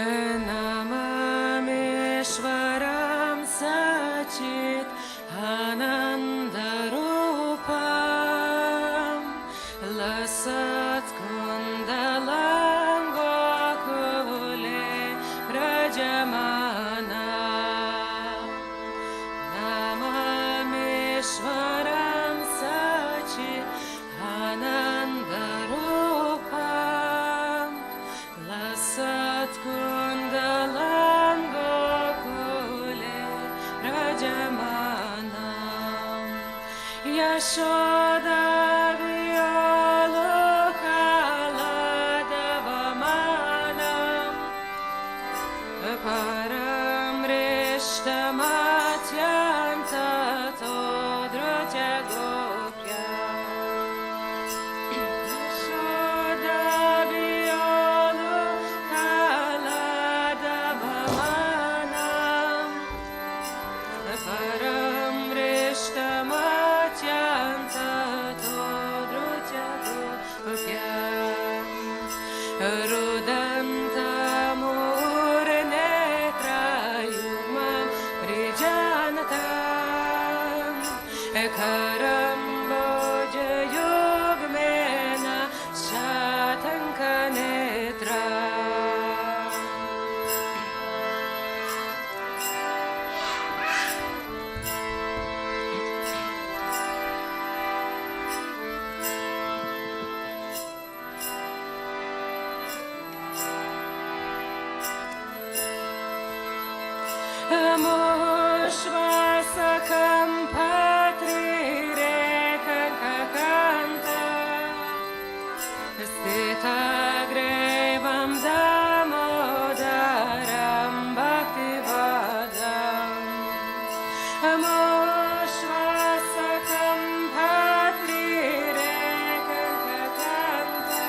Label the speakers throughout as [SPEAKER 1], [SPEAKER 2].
[SPEAKER 1] Namameshwaram Sachit Anandarupam Lasat Kundalam Gokule Rajamana Namameshwaram Sachit Anandarupam Lasat Kundalam Gokule Rajamanam Yashoda Vyolokhaladavamanam Param Rishtamathyanta Todrutya Gopya Moshvasakam Patrirekakanta Stitagrevam Damodaram Bhaktivedam Moshvasakam Patrirekakanta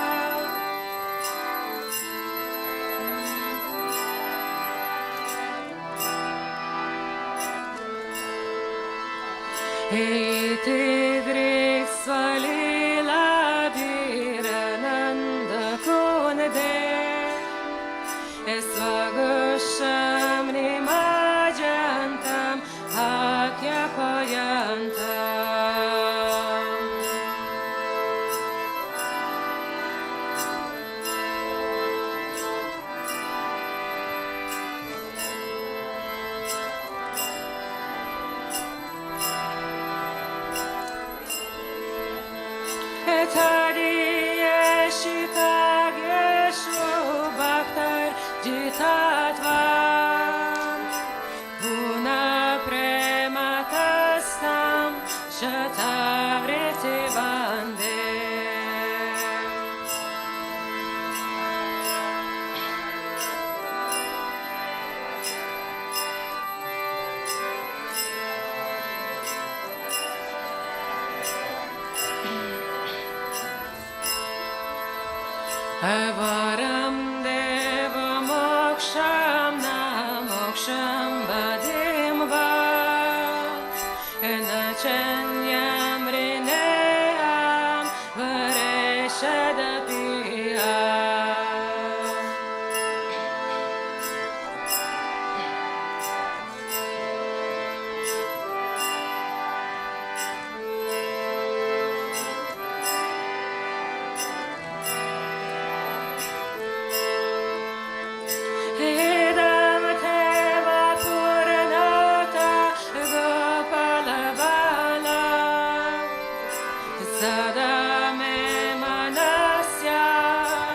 [SPEAKER 1] Iti Vriksvalila Dhirananda Kunde Svagusham Nimajantam Akyapayantam Tadiyeshitageshu Bhaktar Jitatvam Puna Prematastam Shatavriti Bande Varam Deva Moksham Na Moksham Vadim Va Nachanyam Rineam Vareshadapiyam Idam Teva Puranata Gopalavala Sada Me Manasya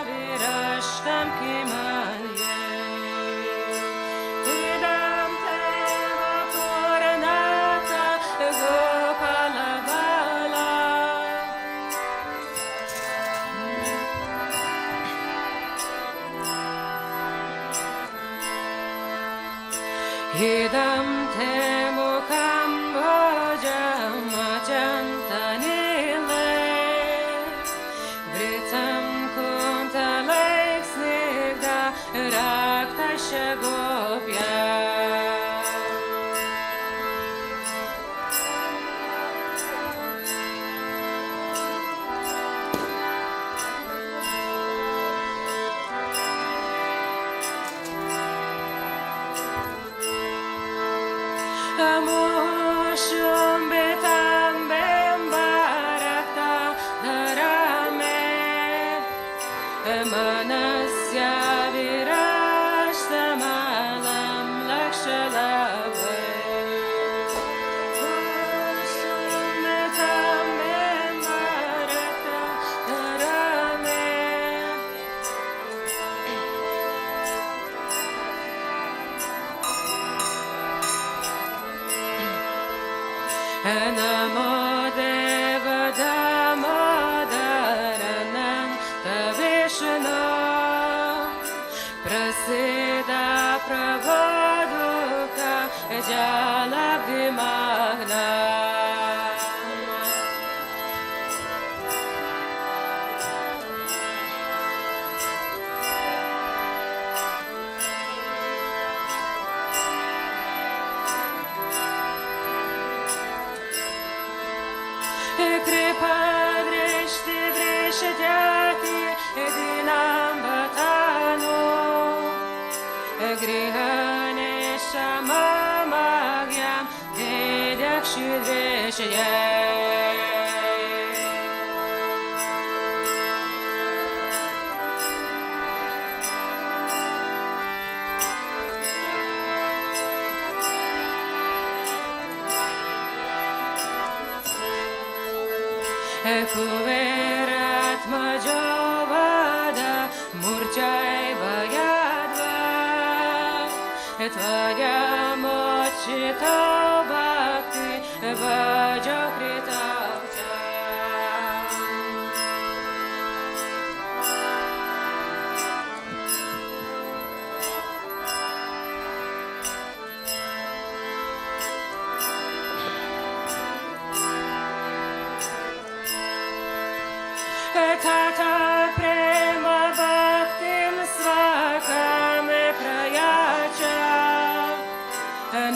[SPEAKER 1] Virashtam Kimanye Idam Teva Puranata Gopalavala Idam te mukham bhojam ajantanile Vritam kuntalek snigda raktasya gopya Manasya virashtamalam lakshalabhe Sumetam marata dharame Namo Deva Damodaranam Tavishno Prasida Prabhuduka Jalabdimagna Kripa drishti vrishdyati dinam bhatano Grihane shamamagyam Vedakshidreshyay Kuverat majovada murchaiva yadva Tvaya mochito bhakti vajakritavcha Tata prema bhaktim svakam prayacha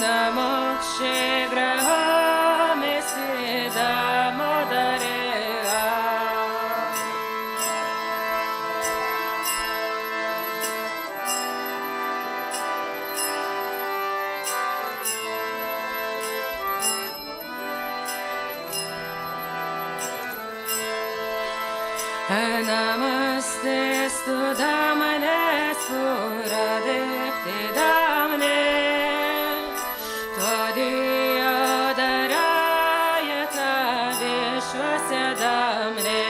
[SPEAKER 1] Namokshe grahame siddhamodarea Namaste studamane spuradekti damne Tvadiyodarayata vishvasya damne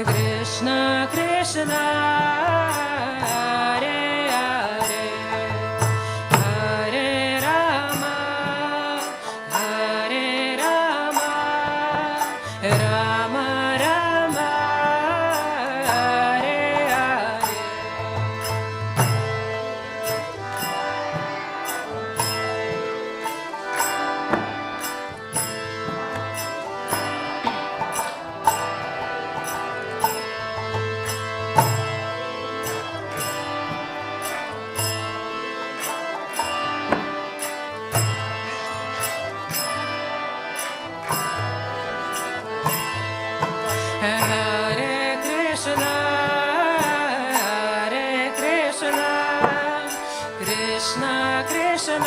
[SPEAKER 1] Krishna Krishna Hare Hare Hare Rama Krishna,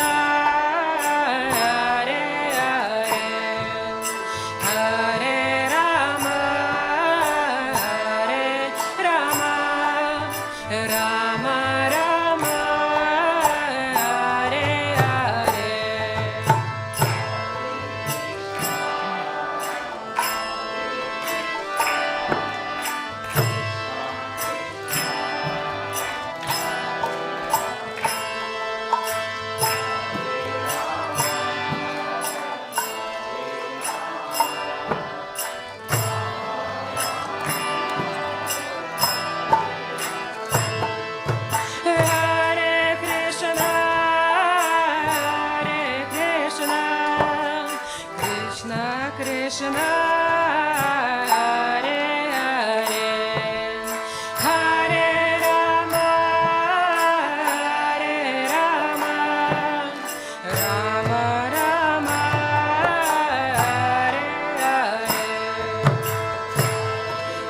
[SPEAKER 1] Hare Hare, Hare Rama, Hare Rama, Rama Rama, Hare Hare. Hare Krishna, Hare Krishna, Krishna Krishna, Hare Hare, Hare Rama, Hare Rama, Rama Rama, Hare Hare.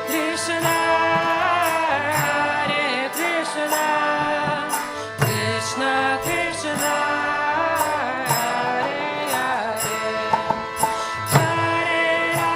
[SPEAKER 1] Krishna, Hare Krishna, Krishna Krishna, Hare Hare, Hare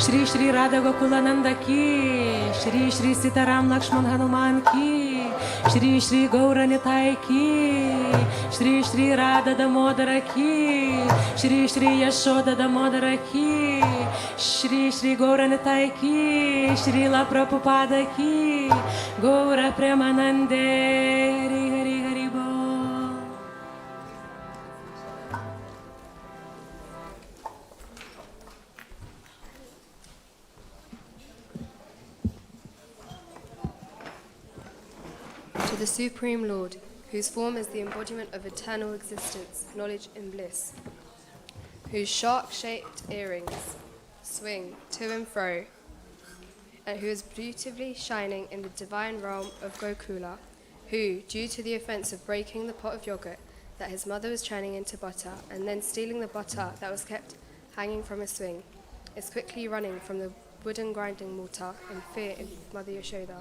[SPEAKER 1] Shri Shri Radha Gokulananda ki, Shri Shri Sitaram Lakshman Hanuman ki, Shri Shri Gauranitai ki, Shri Shri Radha Damodara ki, Shri Shri Yashoda Damodara ki, Shri Shri Gauranitai ki, Shri La Prabhupada ki, Gaura Premanande, Hari Hari Hari Bol.
[SPEAKER 2] To the Supreme Lord, whose form is the embodiment of eternal existence, knowledge and bliss, whose shark-shaped earrings swing to and fro, and who is beautifully shining in the divine realm of Gokula, who, due to the offense of breaking the pot of yogurt that his mother was churning into butter, and then stealing the butter that was kept hanging from a swing, is quickly running from the wooden grinding mortar in fear of Mother Yashoda,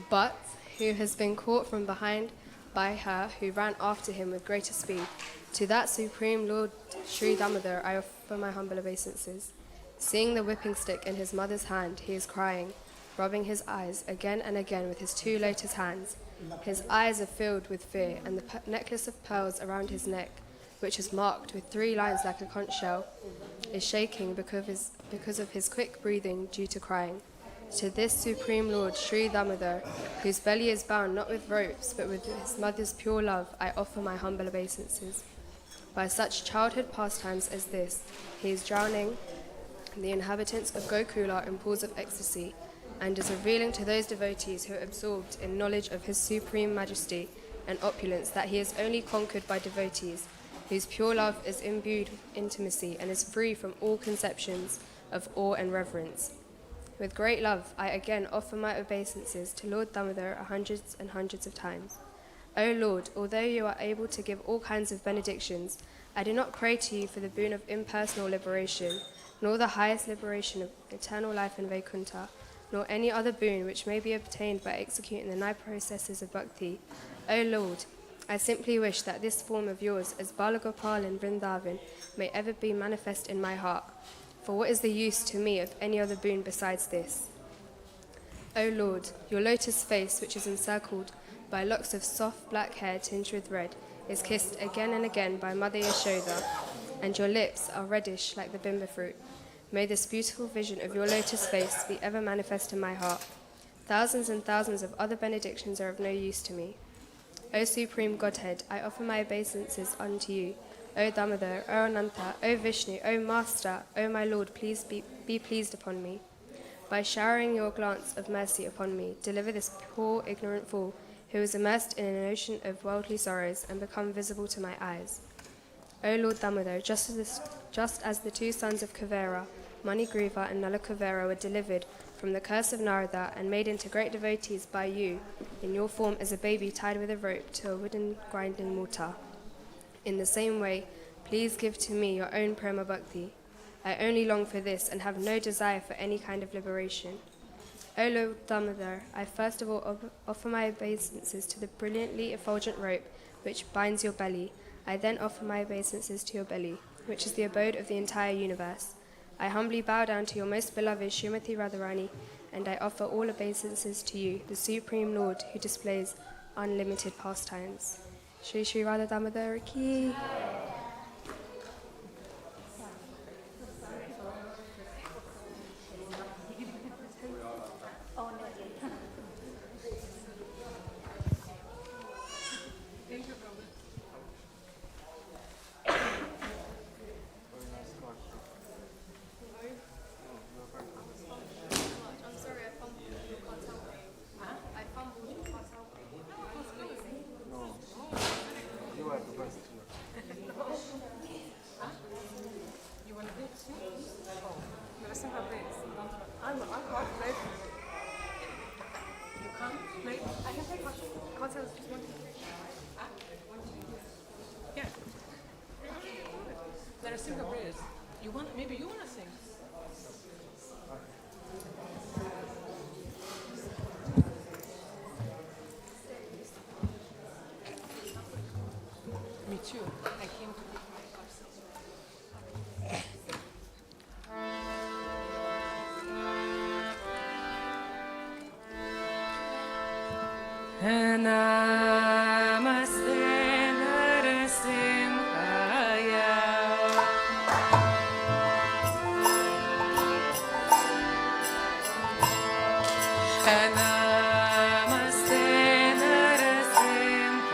[SPEAKER 2] but who has been caught from behind by her who ran after him with greater speed. To that Supreme Lord Sri Damodar I offer my humble obeisances. Seeing the whipping stick in his mother's hand, he is crying, rubbing his eyes again and again with his two lotus hands. His eyes are filled with fear, and the necklace of pearls around his neck, which is marked with 3 lines like a conch shell, is shaking because of his quick breathing due to crying. To this Supreme Lord Sri Damodar, whose belly is bound not with ropes but with his mother's pure love, I offer my humble obeisances. By such childhood pastimes as this, he is drowning the inhabitants of Gokula in pools of ecstasy, and is revealing to those devotees who are absorbed in knowledge of his supreme majesty and opulence that he is only conquered by devotees, whose pure love is imbued with intimacy and is free from all conceptions of awe and reverence. With great love, I again offer my obeisances to Lord Damodar hundreds and hundreds of times. O Lord, although you are able to give all kinds of benedictions, I do not pray to you for the boon of impersonal liberation, nor the highest liberation of eternal life in Vaikuntha, nor any other boon which may be obtained by executing the 9 processes of bhakti. O Lord, I simply wish that this form of yours as Balagopal in Vrindavan may ever be manifest in my heart. For what is the use to me of any other boon besides this? O Lord, your lotus face, which is encircled by locks of soft black hair tinged with red, is kissed again and again by Mother Yashoda, and your lips are reddish like the bimba fruit. May this beautiful vision of your lotus face be ever manifest in my heart. Thousands and thousands of other benedictions are of no use to me. O Supreme Godhead, I offer my obeisances unto you. O Damodar, O Ananta, O Vishnu, O Master, O my Lord, please be pleased upon me. By showering your glance of mercy upon me, deliver this poor ignorant fool who is immersed in an ocean of worldly sorrows and become visible to my eyes. O Lord Damodar, just as the 2 sons of Kuvera, Manigriva and Nala Kuvera, were delivered from the curse of Narada and made into great devotees by you, in your form as a baby tied with a rope to a wooden grinding mortar. In the same way, please give to me your own Prema Bhakti. I only long for this and have no desire for any kind of liberation. O Lord Damodar, I first of all offer my obeisances to the brilliantly effulgent rope which binds your belly. I then offer my obeisances to your belly, which is the abode of the entire universe. I humbly bow down to your most beloved Srimati Radharani, and I offer all obeisances to you, the Supreme Lord, who displays unlimited pastimes. Shri Shri Radha Damodar ki.
[SPEAKER 1] Let us sing a praise. Maybe you want to sing. Me too. I came to Namaste Narasimhaya. Namaste Narasimhaya.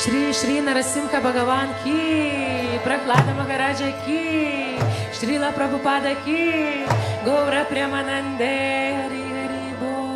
[SPEAKER 1] Shri Shri Narasimha Bhagavan ki, Prahlada Maharaja ki, Srila Prabhupada ki, Gaura Premanande Hari Hari Bol.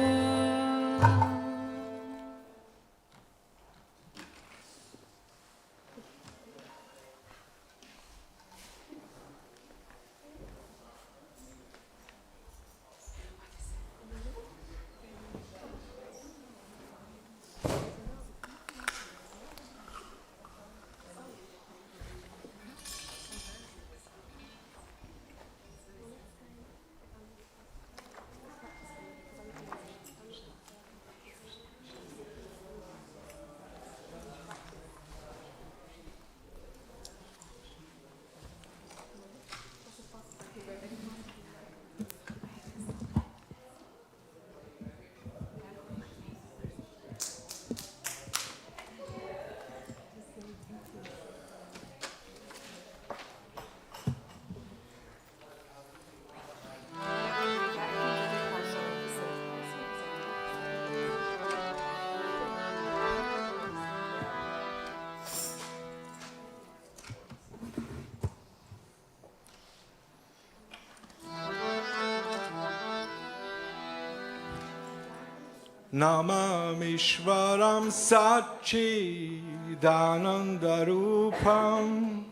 [SPEAKER 3] Namamishvaram Satchidanandarupam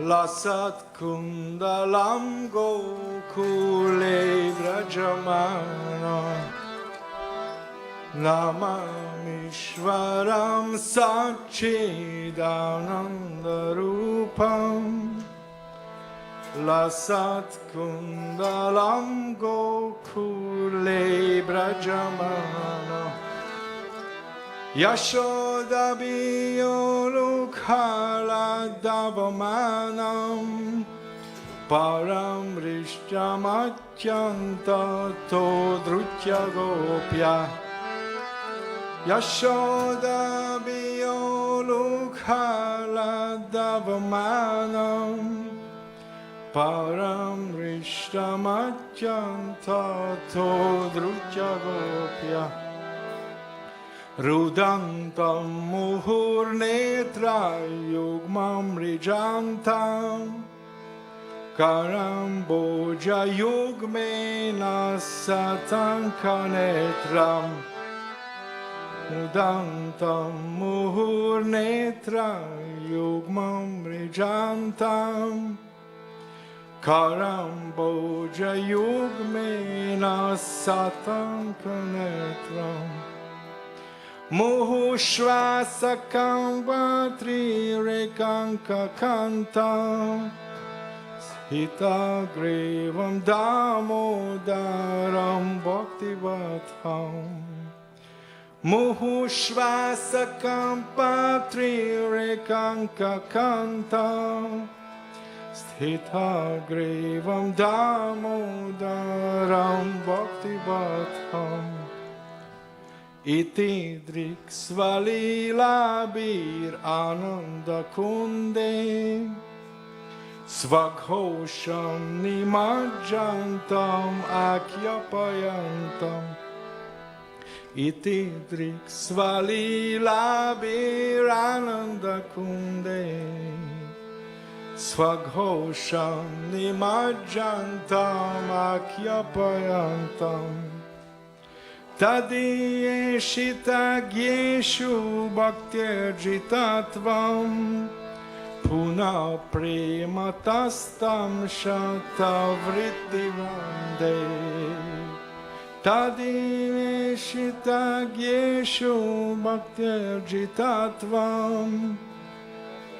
[SPEAKER 3] Lasat Kundalam Gokule Vrajamana Namamishvaram Satchidanandarupam Lasat Kundalam Gokule Brajamana Yashoda Biyolukhala Davamanam Param Rishtamatyanta Todrutya Gopya Yashoda Biyolukhala Davamanam Param Rishtamatyanta Todrutya Gopya Rudantam Muhurnetra Yugmam Rijantam Karam Boja Yugmena Satankanetram Rudantam Muhurnetra Yugmam Rijantam Karamboja Yugmena Satankanetram Muhushvasakam Vatri Rekanka Kantam Hitagrivam Damodaram Bhaktivedanta Muhushvasakam Vatri Rekanka Kantam Sthitagrivam Damodaram Bhaktivedanta Iti driksvalila bir ananda kunde Svaghosham nimajjantam akyapayantam Iti driksvalila bir ananda kunde Svaghosham nimajjantam akyapayantam Tadiyeshita gyeshu bhaktirjitatvam Puna prematastam shatavrittivande Tadiyeshita gyeshu bhaktirjitatvam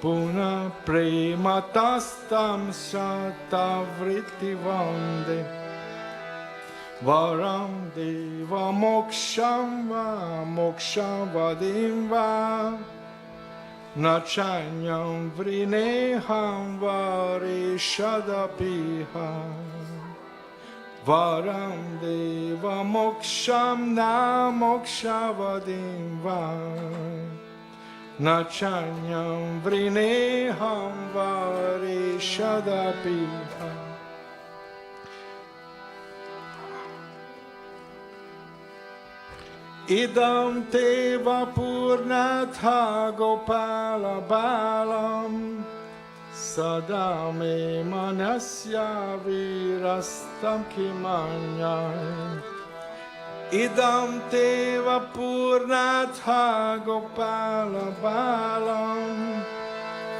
[SPEAKER 3] Puna prematastam shatavrittivande Varam deva moksham va moksham vadim va Nachanyam vrineham varishadapiha Varam deva moksham na moksha vadim va Nachanyam vrineham varishadapiha Idam te vapurnatha gopala balam sada me manasya virastam kimanyai. Idam te vapurnatha gopala balam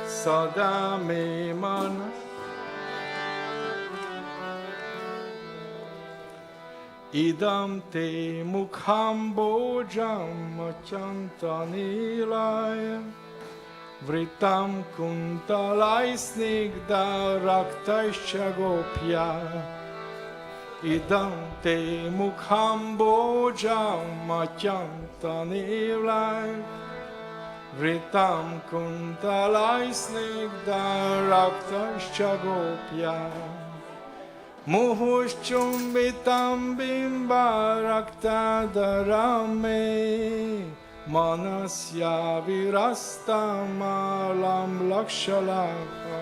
[SPEAKER 3] sada me manasya. Idam te mukham bojam achantanilaya vritam kuntalai snigda raktaischa gopya. Idam te mukham bojam achantanilaya vritam kuntalai snigda raktaischa gopya. Muhushchumbitam bimba raktadarame manasya virastam alam lakshalaka.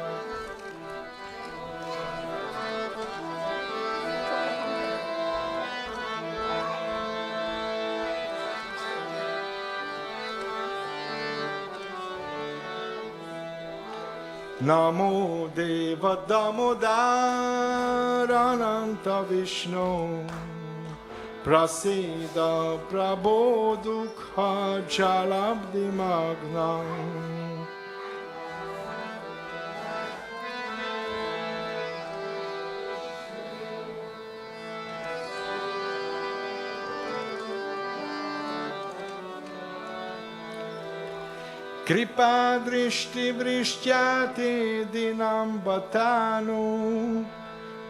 [SPEAKER 3] Namo Deva Damodarananta Vishnu Prasida Prabho Dukha Jalabdi Magnam. Kripa drishti vrishtyati dinam batanu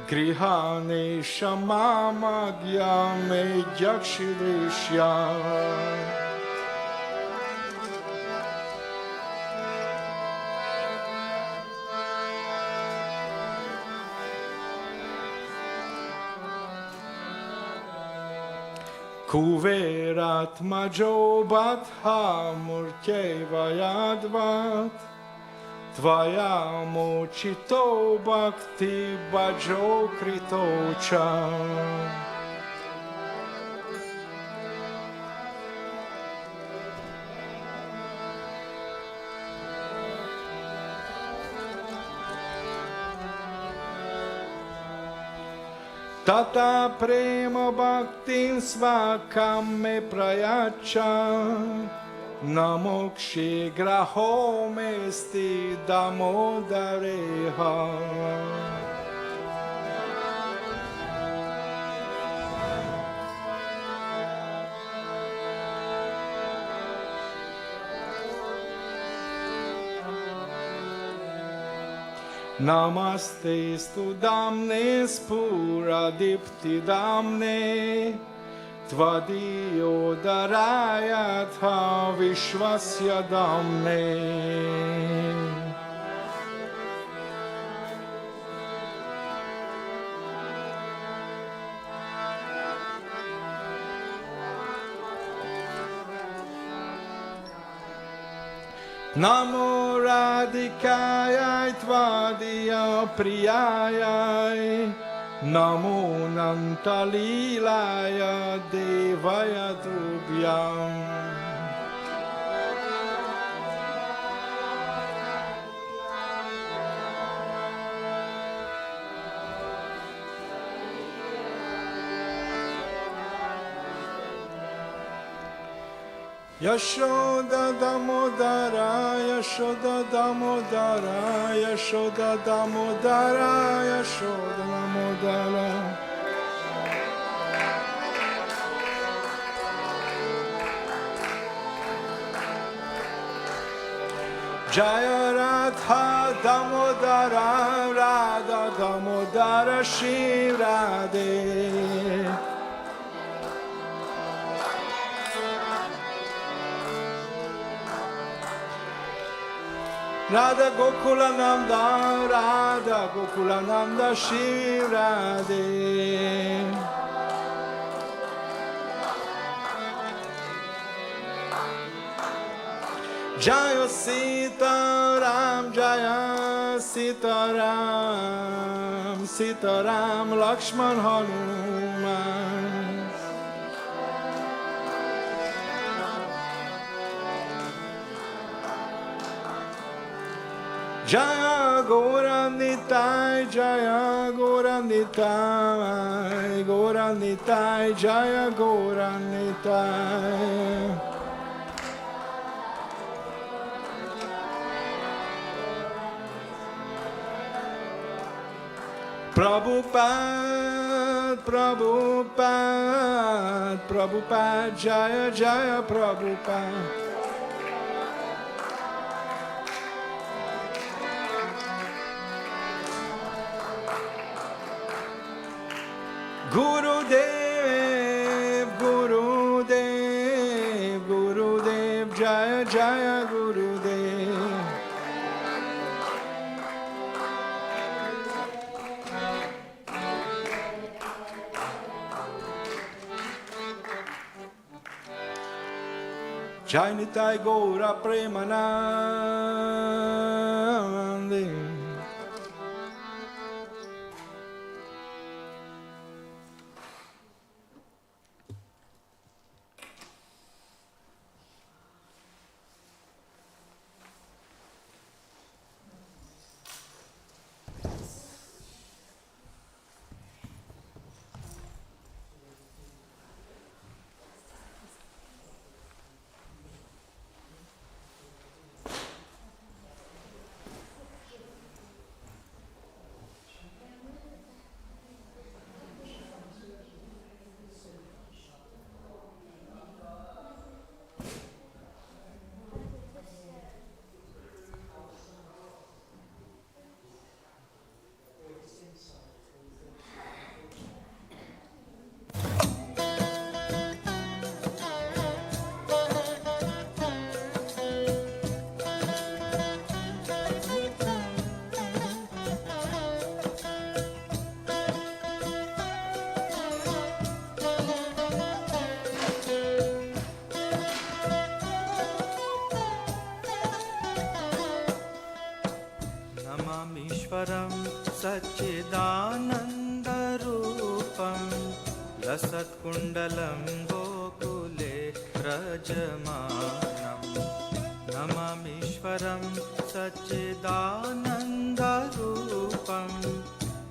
[SPEAKER 3] grihane shamamagya me jakshidrishya. Kuverat majobat hamurteva yadvat tvaya mochito bhakti bajo kritocha. Tata prema bhaktin svakam me prayacha namokshi graho mesti damodareha. Namaste studamne spura dipti damne tvadiyo darayatha vishvasya damne. Namo Radhikaya Tvadiya Priyaya Namo Nantalilaya Devaya Dubhyam. Yashoda Damodara, Yashoda Damodara, Yashoda Damodara, Yashoda Damodara. Jaya Radha Damodara, Radha Damodara, Shri Radhe. Radha Gokulananda, Radha Gokulananda, Shri Radhe. Jaya Sita Ram, Jaya Sita Ram, Sita Ram, Lakshman Hanuman. Jaya Gauranitai, Jaya Gauranitai, Gauranitai, Jaya Gauranitai. Prabhupada, Prabhupada, Prabhupada, Jaya Jaya Prabhupada. Gurudev, Gurudev, Gurudev, Jaya Jaya Gurudev. Jai Nitai Gaura Premanandi.
[SPEAKER 4] Namamishwaram Satchidanandarupam Lasatkundalam Gokule Rajamanam. Namamishwaram Satchidanandarupam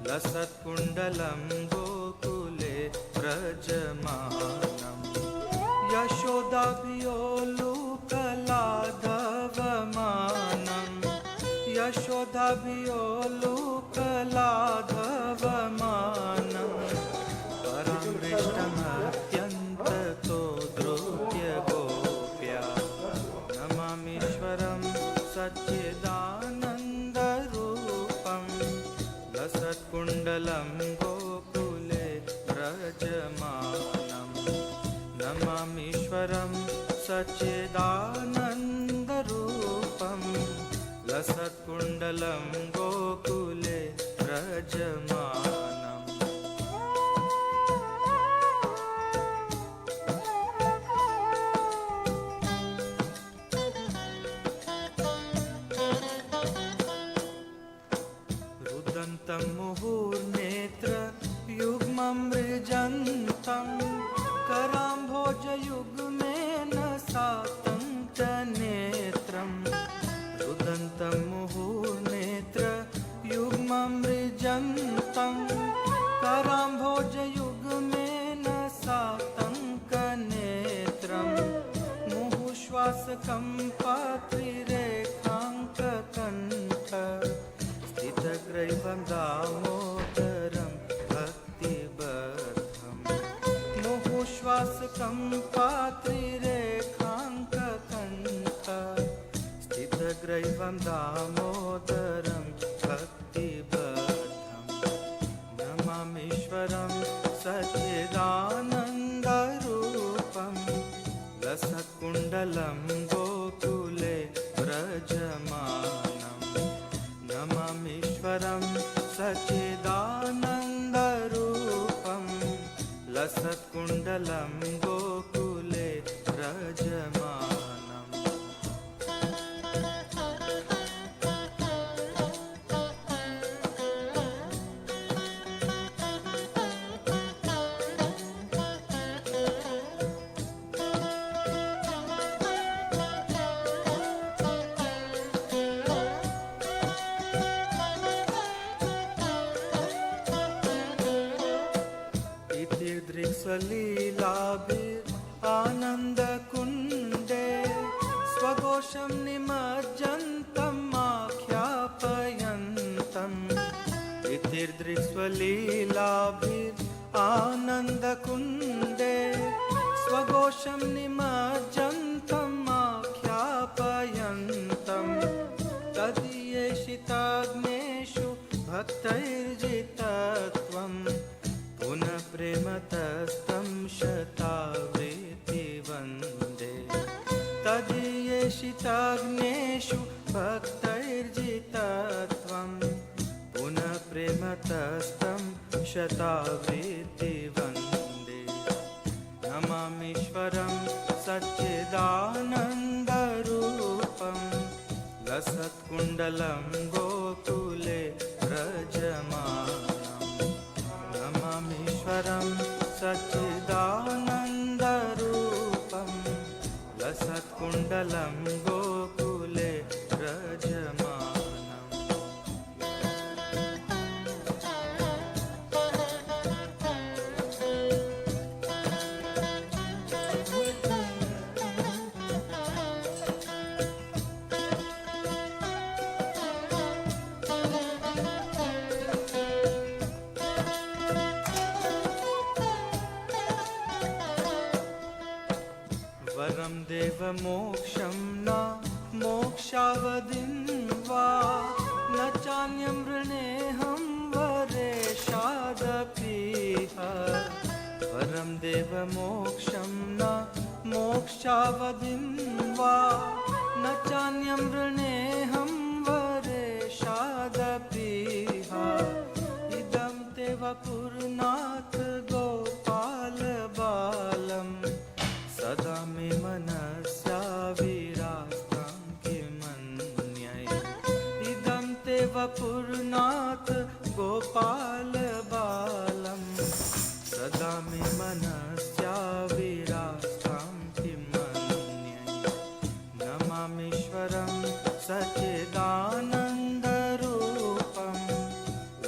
[SPEAKER 4] Lasatkundalam Gokule Rajamanam. Yashodabhyolukaladhavamanam. Yashodabhyolukaladhavamanam. Paramrishtamahyantato drutya gopya. Namamishwaram Satchidanandarupam Lasatkundalam Gokule Rajamanam. Namamishwaram Satchidanandarupam Lasatkundalam Gokule Rajamanam. Rudantam muhurnetra yugmam rijantam Karambhoja yugmena satanka netram. Rudantam muhurnetra yugmam rijantam Karambhoja yugmena satanka netram. Muhushvasakam patrirekhanka kantha Stitagraivam damodaram bhaktivedanta. Muhushvasakam patrirekhanka kantha Stitagraivam damodaram bhaktivedanta. Namamishwaram Satchidanandarupam Lasatkundalam Gokule Rajamanam. Namamishwaram Satchidanandarupam Lasatkundalam Gokule Rajamanam. स्वलीलाभिरानन्दकुण्डे स्वघोषं निमज्जन्तम् आख्यापयन्तम् इतिर्दृक्स्वलीलाभिरानन्दकुण्डे स्वघोषं निमज्जन्तम् आख्यापयन्तम् तदीयेषिताग्नेषु भक्तैर्जितत्वम् पुनः प्रेमतस्तं शतावृत्ति वन्दे तदीयेषिताग्नेषु भक्तैर्जितत्वम् पुनः प्रेमतस्तं शतावृत्ति वन्दे नमामीश्वरं सच्चिदानन्दरूपं लसत्कुण्डलं गोकुले व्रजमानम् नमामीश्वरं सच्चिदानन्दरूपं लसत्कुण्डलं गोकुले व्रजमानम् वरं देवमोक्षं न मोक्षावधिं वा न चान्यं वृणेऽहं वरेशादपीह वरं देवमोक्षं न मोक्षावधिं वा न चान्यं वृणेऽहं वरेशादपीह इदं ते वपुर्नाथ गोपालबालम् सदा मे मनस्याविरास्तं किमन्यै इदं ते वपुर्नाथ गोपालबालं सदा मे मनस्याविरास्तं किमन्यै नमामीश्वरं सच्चिदानन्दरूपं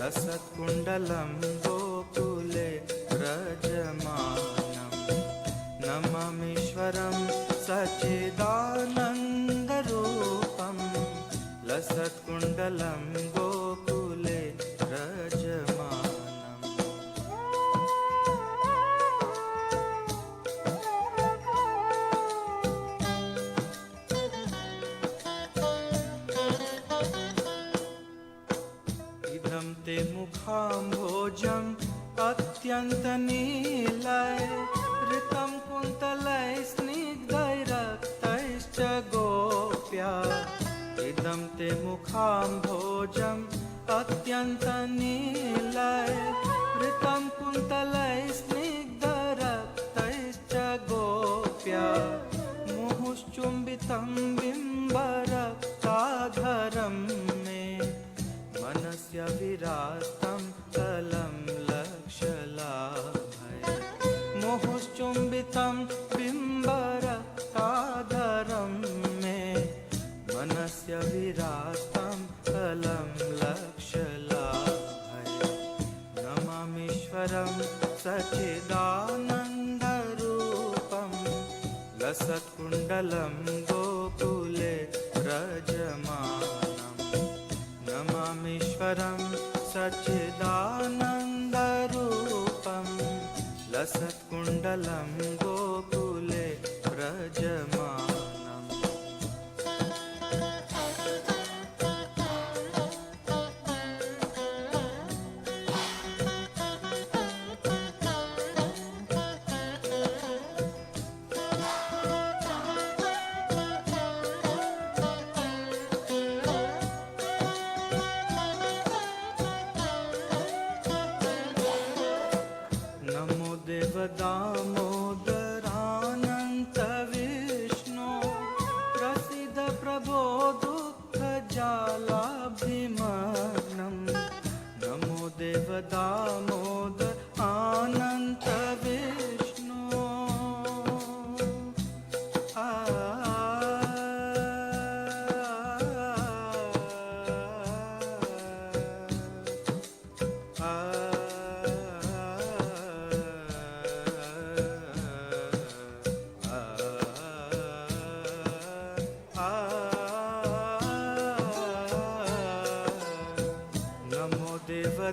[SPEAKER 4] लसत्कुण्डलं गोकुले व्रजमानम् नमामीश्वरं सच्चिदानन्दरूपं लसत्कुण्डलं गोकुले व्रजमानम् इदं ते मुखाम्भोजम् अत्यन्तनीलय ऋतं कुन्तलै स्निग्धैरक्तैश्च गोप्या इदं ते मुखाम्भोजम् अत्यन्तनीलय ऋतं कुन्तलै स्निग्धरक्तैश्च गोप्या मुहुश्चुम्बितं बिम्बरक्ताधरं मे मनस्य विरास्तं कलं लक्षलाभय मुहुश्चुम्बितं बिम्बरक्ताधरं मे मनस्य विरास्तं कलं लक्षलाभय नमामीश्वरं सच्चिदानन्दरूपं लसत्कुण्डलं गोकुले व्रजमानम् नमामीश्वरं सच्चिदानन्दरूपं लसत्कुण्डलं गोकुले व्रजमानम् दामोदरानन्त विष्णु प्रसीद प्रभो दुःखजालाभिमग्नं नमो देव दामोदर आनन्त विष्णु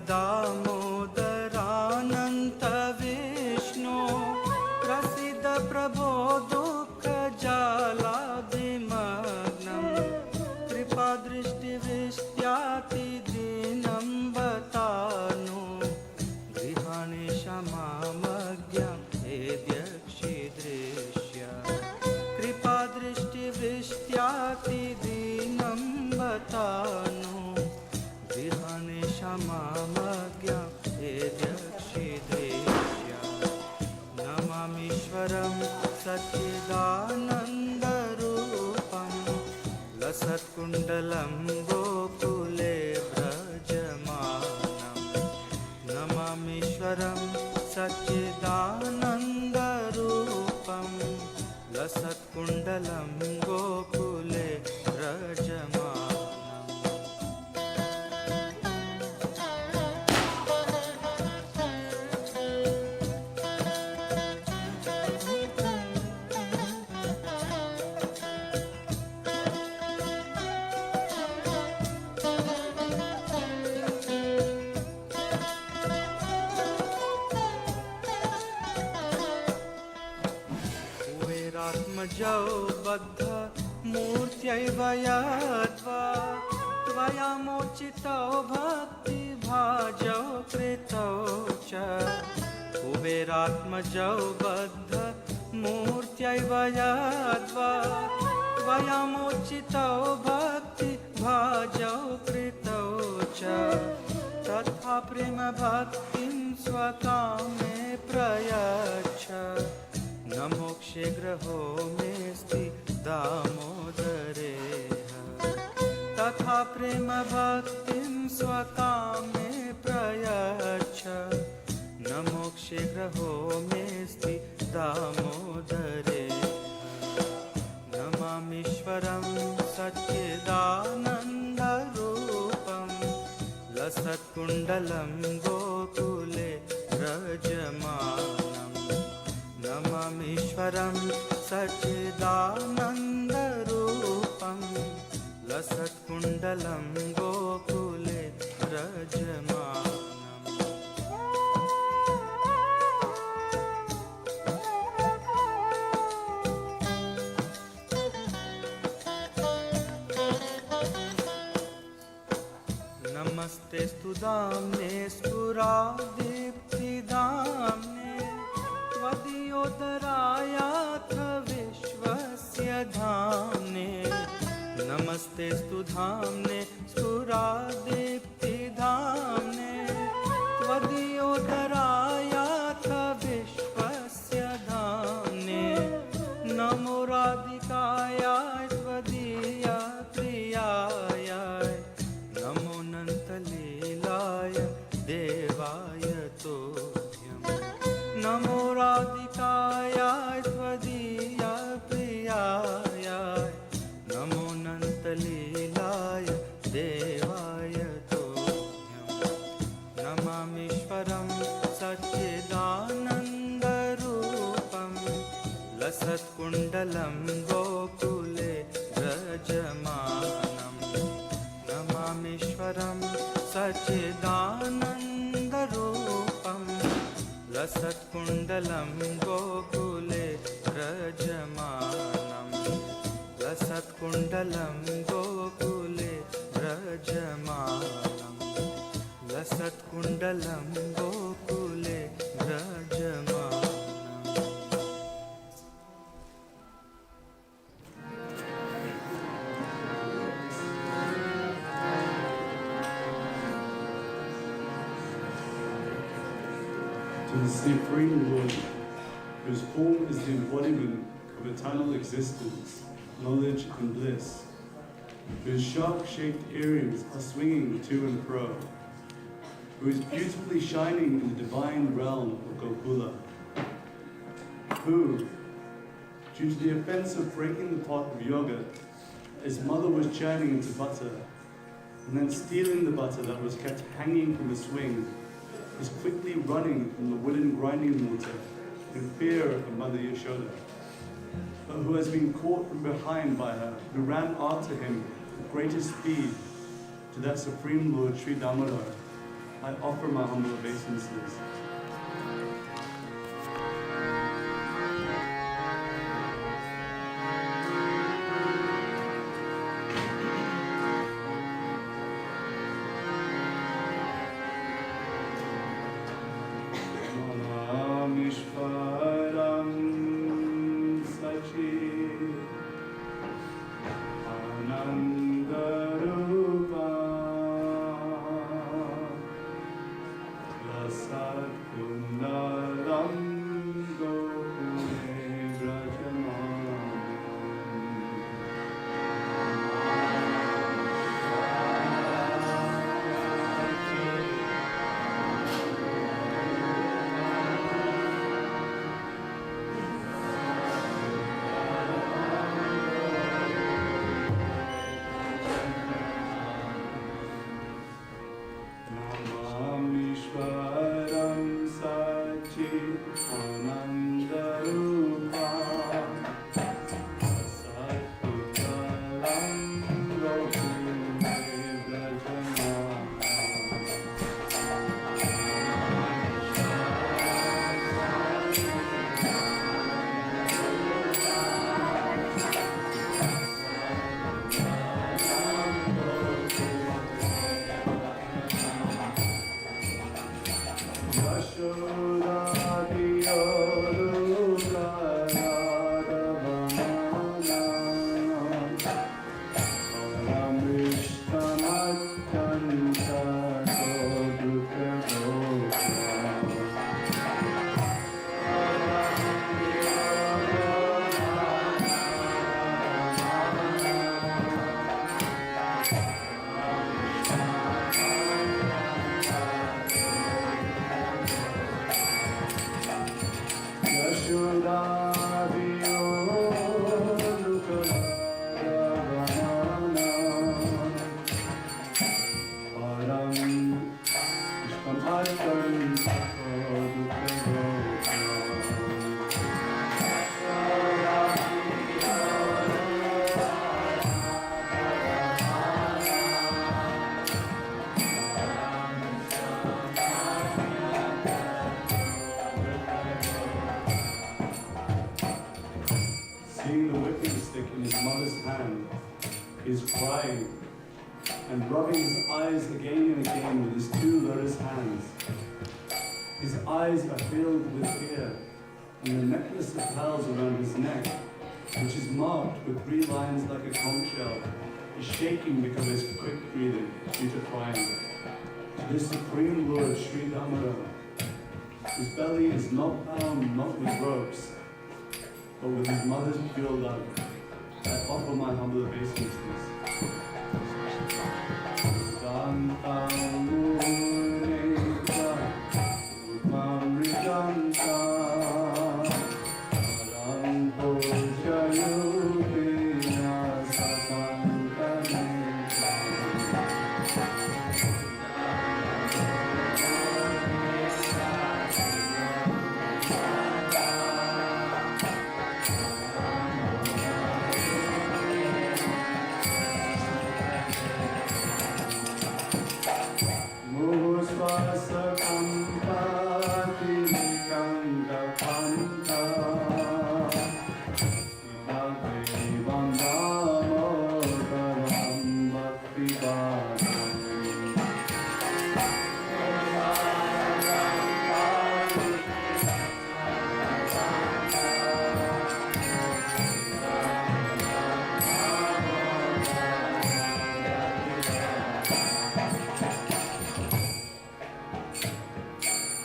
[SPEAKER 4] दामोदरानन्त विष्णो प्रसीद प्रभो दुःखजालादिमग्नं कृपादृष्टिविष्ट्यातिदीनं बतानो गृहाणि क्षमामज्ञं हेद्यक्षिदृश्य कृपादृष्टिविष्ट्यातिदीनं बतानो गृहाणि क्षमामज्ञं हेद्यक्षिदृश्य नमामीश्वरं सच्चिदानन्दरूपं लसत्कुण्डलं गोकुले व्रजमानं नमामीश्वरं सच्चिदानन्दरूपं लसत्कुण्डलं गोकुले व्रजमानम् कुबेरात्मजौ बद्ध मूर्त्यैव यद्वा त्वया मोचितौ भक्तिभाजौ कृतौ च कुबेरात्मजौ बद्ध मूर्त्यैव यद्वा त्वया मोचितौ भक्तिभाजौ कृतौ च तथा प्रेमभक्तिं स्वकामे प्रयच्छ न मोक्षे ग्रहो मेऽस्ति दामोदरेह तथा प्रेम भक्तिं स्वकामे प्रयच्छ न मोक्षे ग्रहो मेऽस्ति दामोदरेह नमामीश्वरं सच्चिदानन्दरूपं लसत्कुण्डलं गोकुले व्रजमानं नमामीश्वरं सच्चिदानन्दरूपं लसत्कुण्डलं गोकुले व्रजमानम् नमस्तेऽस्तु दाम्ने स्फुरादीप्तिदाम्ने त्वदीयोदरायाथ विश्वस्य धाम्ने नमस्तेऽस्तु धाम्ने स्फुरादीप्तिदाम्ने त्वदीयोदरायाथ विश्वस्य धाम्ने नमो राधिकायाय त्वदीया प्रियाय नमो नन्तलीलाय देवाय तोभ्यं नमो राधिकायाय त्वदीया प्रियाय नमो नन्तलीलाय देवाय तोभ्यं नमामीश्वरं सच्चिदानन्दरूपं लसत्कुण्डलं गोकुले व्रजमानं नमामीश्वरं सच्चिदानन्दरूपं लसत्कुण्डलं गोकुले व्रजमानं लसत्कुण्डलं गोकुले व्रजमानं लसत्कुण्डलं गोकुले व्रजमानम्
[SPEAKER 5] To the Supreme Lord, whose form is the embodiment of eternal existence, knowledge and bliss, whose shark-shaped earrings are swinging to and fro, who is beautifully shining in the divine realm of Gokula, who, due to the offense of breaking the pot of yogurt, his mother was churning into butter, and then stealing the butter that was kept hanging from the swing, was quickly running from the wooden grinding mortar in fear of Mother Yashoda, but who has been caught from behind by her, who ran after him with greatest speed to that Supreme Lord Sri Damodar, I offer my humble obeisances. Ishvaram Sachir Anandarupa Rasat Kundaram Gokule Brajaman Ishvaram Sachir Anandarupa Satputaram Gokule Brajaman Seeing the whipping stick in his mother's hand, he's crying and rubbing his eyes again and again with his two lotus hands. His eyes are filled with fear, and the necklace of pearls around his neck, which is marked with 3 lines like a conch shell, is shaking because of his quick breathing due to crying. To this Supreme Lord Sri Damodar, whose belly is not bound not with ropes, but with his mother's pure love, I offer my humble obeisances.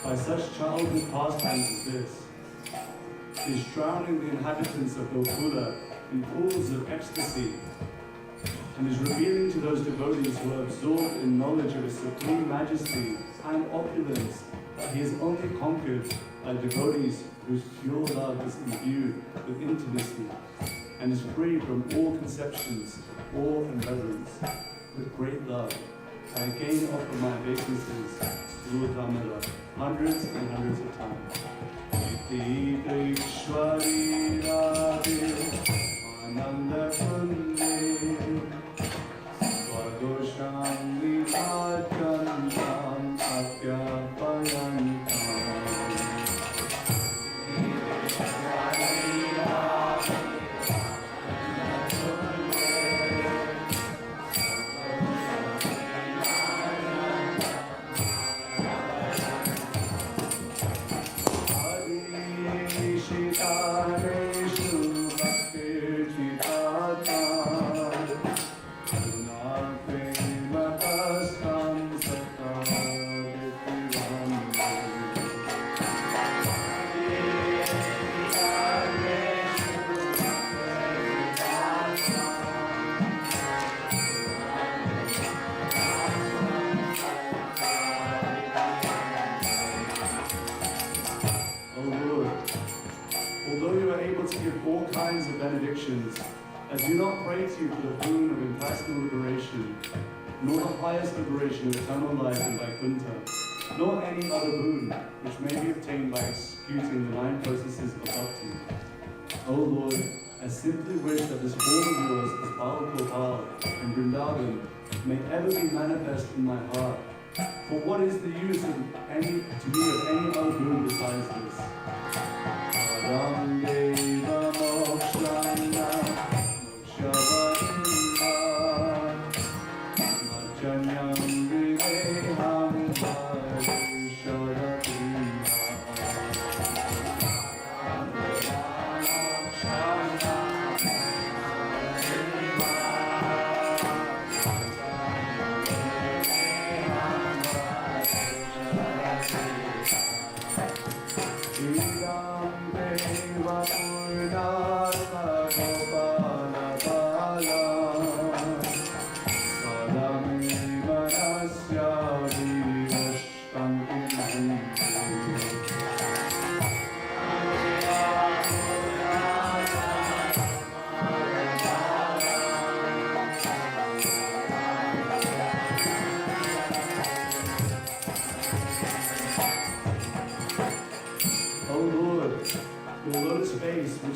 [SPEAKER 5] By such childhood pastimes as this, is drowning the inhabitants of Gokula in pools of ecstasy, and is revealing to those devotees who are absorbed in knowledge of His supreme majesty and opulence that He is only conquered by devotees whose pure love is imbued with intimacy and is free from all conceptions, awe and reverence. With great love, I again offer my obeisances to Lord Damodar hundreds and hundreds of times. Iti Krishwari Radhe Ananda Kunde Swagosham Vivajantam pray to you for the boon of impersonal liberation, nor the highest liberation of eternal life in Vaikuntha, nor any other boon which may be obtained by executing the 9 processes of bhakti. O Lord, I simply wish that this form of yours as Bal Gopal and Vrindavan may ever be manifest in my heart. For what is the use of any to me of any other boon besides this? Adangeva mokshana mokshavadinha majanyam videham varisharapriha.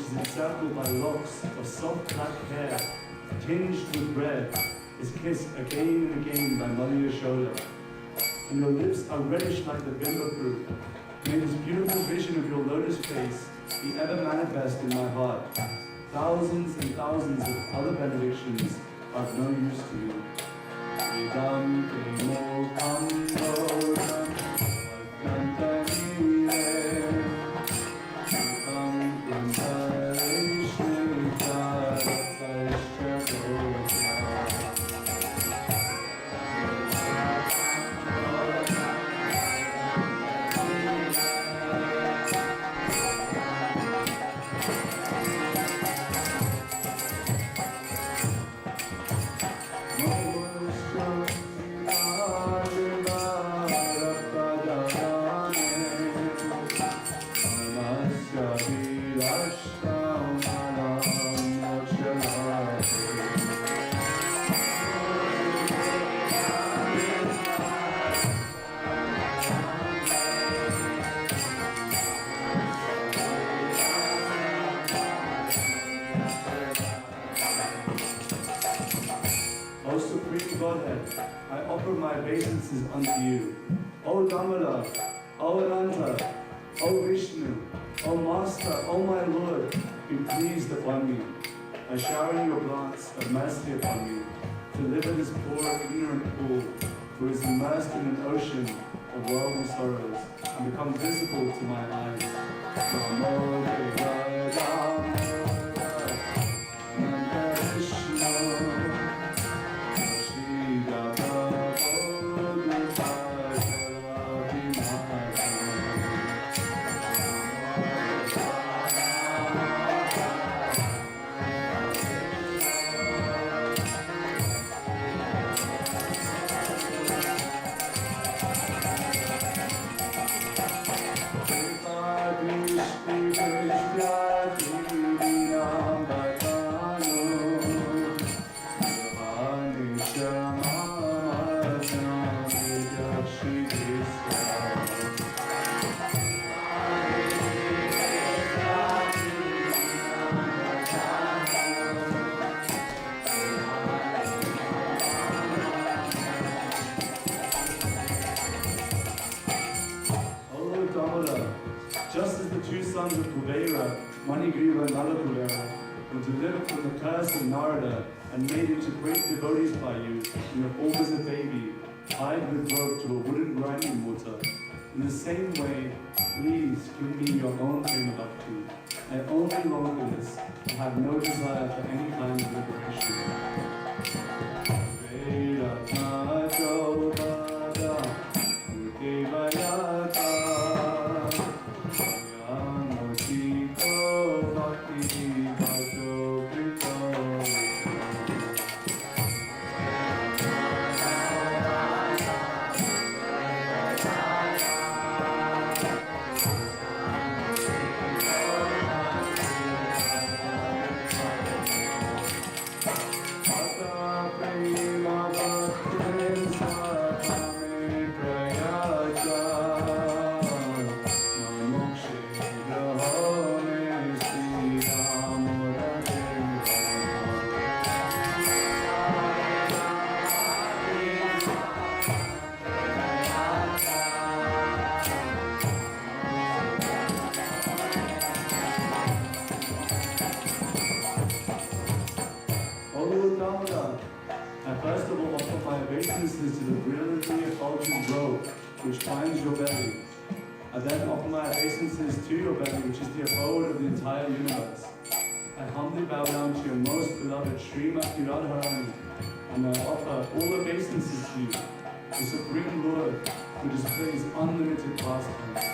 [SPEAKER 5] Encircled by locks of soft black hair, tinged with red, is kissed again and again by Mother Yashoda. And your lips are reddish like the bimba fruit. May this beautiful vision of your lotus face be ever manifest in my heart. Thousands and thousands of other benedictions are of no use to me. Idam kemo kambodam adnantanire Ikam Godhead, I offer my obeisances unto you. O Damodar, O Ananta, O Vishnu, O Master, O my Lord, be pleased upon me, by showering your glance of mercy upon me, to deliver this poor ignorant fool who is immersed in an ocean of worldly sorrows and become visible to my eyes. Namo Devaya Damodar, Ananta Vishnu, just as the 2 sons of Kuvera, Manigriva and Nalakuvera, were delivered from the curse of Narada and made into great devotees by you in the form as a baby, tied with rope to a wooden grinding mortar. In the same way, please give me your own flame of bhakti. I only long for this and have no desire for any kind of liberation. I first of all offer my obeisances to the brilliantly effulgent robe which binds your belly. I then offer my obeisances to your belly, which is the abode of the entire universe. I humbly bow down to your most beloved Srimati Radharani, and I offer all obeisances to you, the Supreme Lord, who displays unlimited pastimes.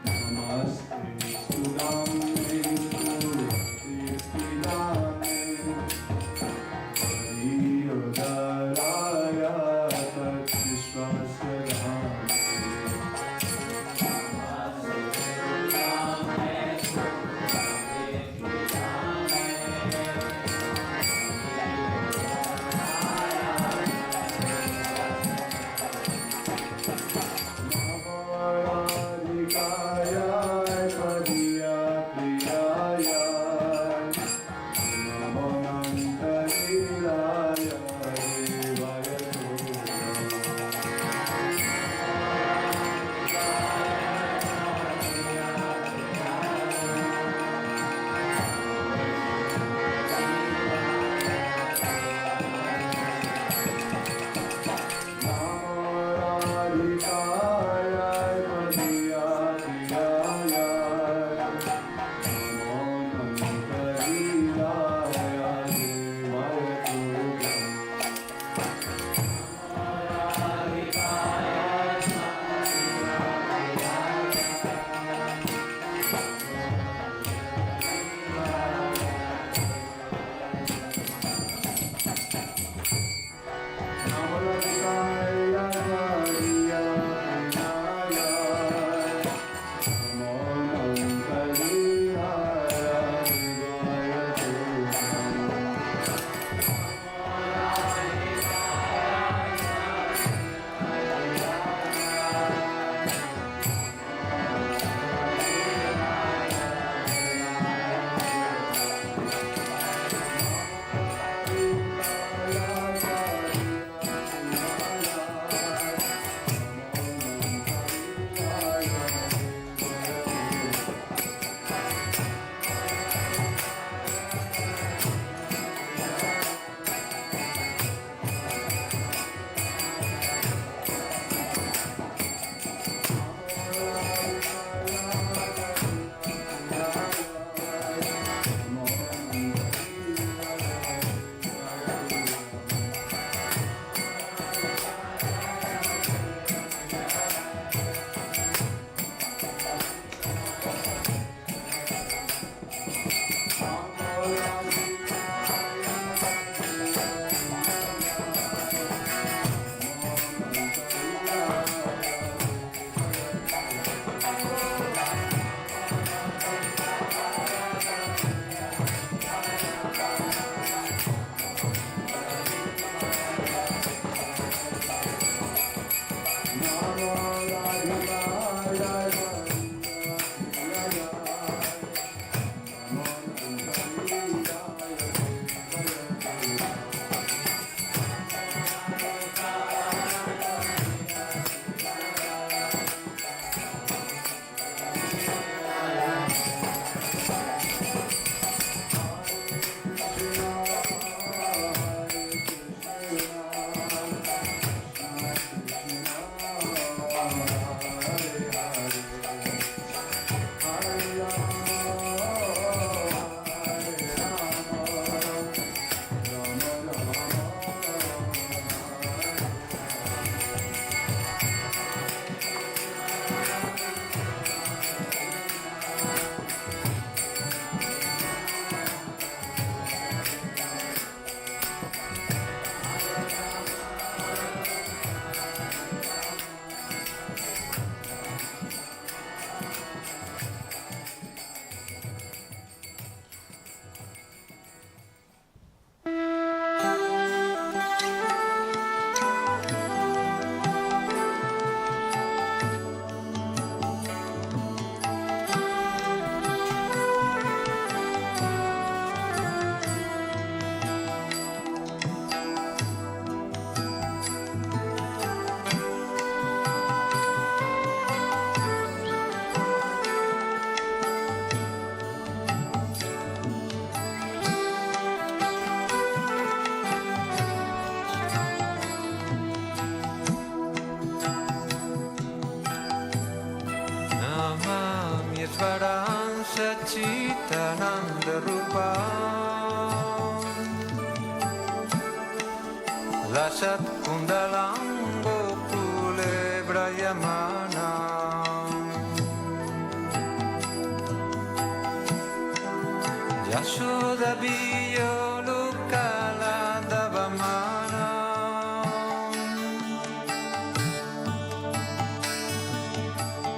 [SPEAKER 5] Namaste Sudame Surti Sridhame Hariyodaraya Tat Vishwasya Dhame. Namaste
[SPEAKER 4] Sarupam Lasat Kundalam Gokule Brayamana Yashoda Biyo Lukala Davamana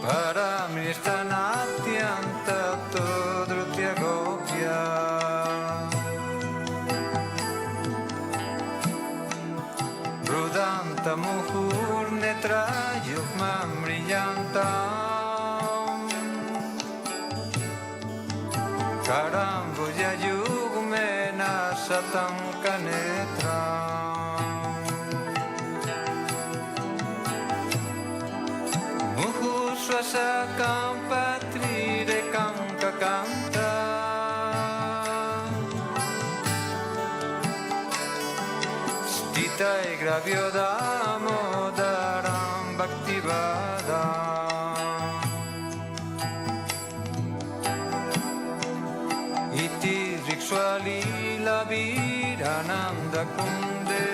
[SPEAKER 4] Paramistanatyanta Todrutya Gopya Rudanta Muhur Netra Yukmam Riyantam Karambuja Yugmena Satam Kanetram Swasakam patri rekam kakanta Stitai gravyodamodaram bhaktivadam Iti rikshvali lavirananda kunde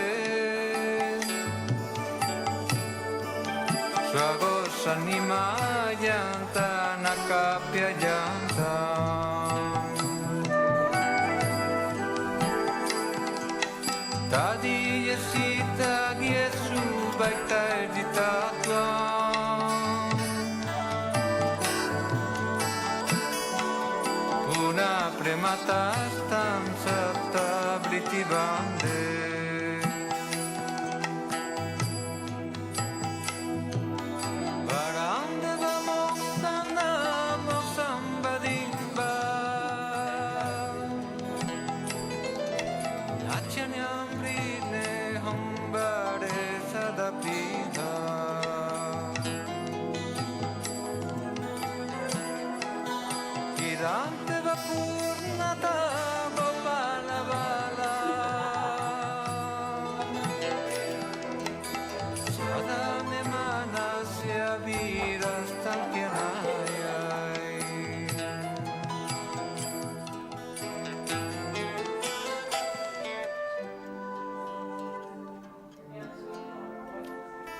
[SPEAKER 4] Swagosanimayanta nakapyajanta Tadiyasita gyesu bhaktaiditatvam Puna prematastam sapta britibande Kirante Vapurnata Gopala Vala Sadame Manasya Virastalkyanayai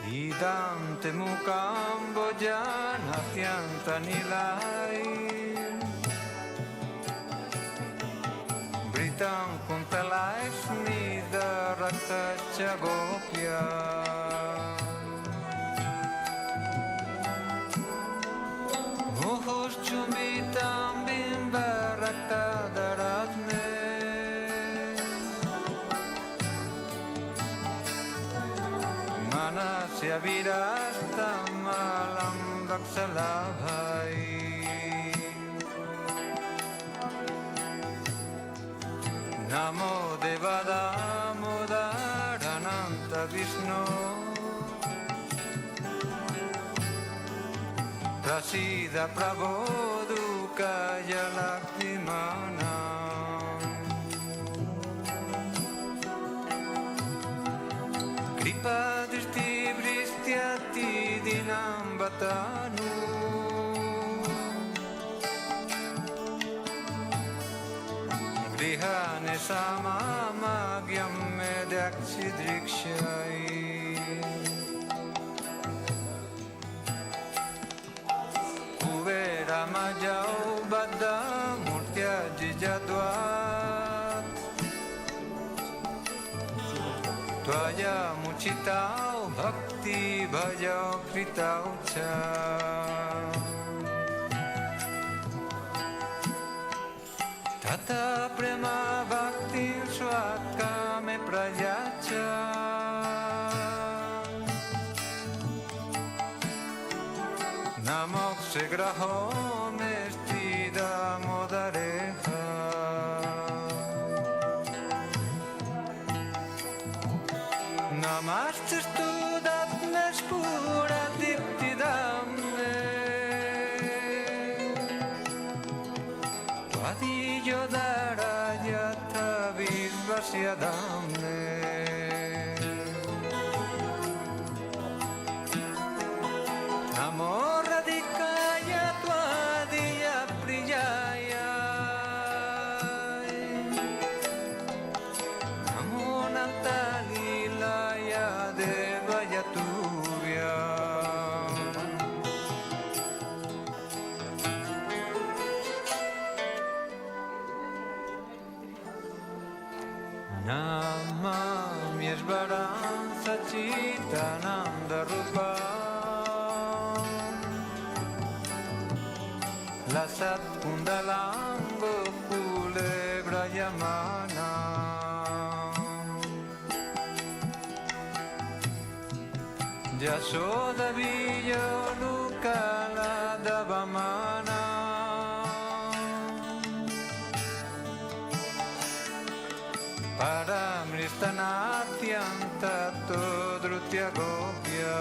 [SPEAKER 4] Idam te mukam bojanatyanta nilai Britam kuntalai snida raktacha gopya Muhus chumbitam bimba rakta daratne Manasya virastam malam daksalabhai Namo Devadamodarananta Vishnu Prasida Prabodukaya Lakshmana Kripa Drishti Vristyati Dinam Vatanu Grihane Samamagyam Medakshi Drikshai Kuvera Majau Badda Murtya Jijadvat Tvaya Muchitau Bhakti Bhajau Kritau Cha Tata Prema Bhakti Swakame Prajacha Namokse Graho Mestida Modareha Namaste Studat Mespura Diptidamne Vadillo Darayata Vishvasyadamne Namo Radhikaya Tvadiya Priyaya Ishvaram Sachitananda Rupa Lasat Kundalango Kule Brayamana Yashoda Vijolukala Davamana Paramristanatyanta Drutya Gopya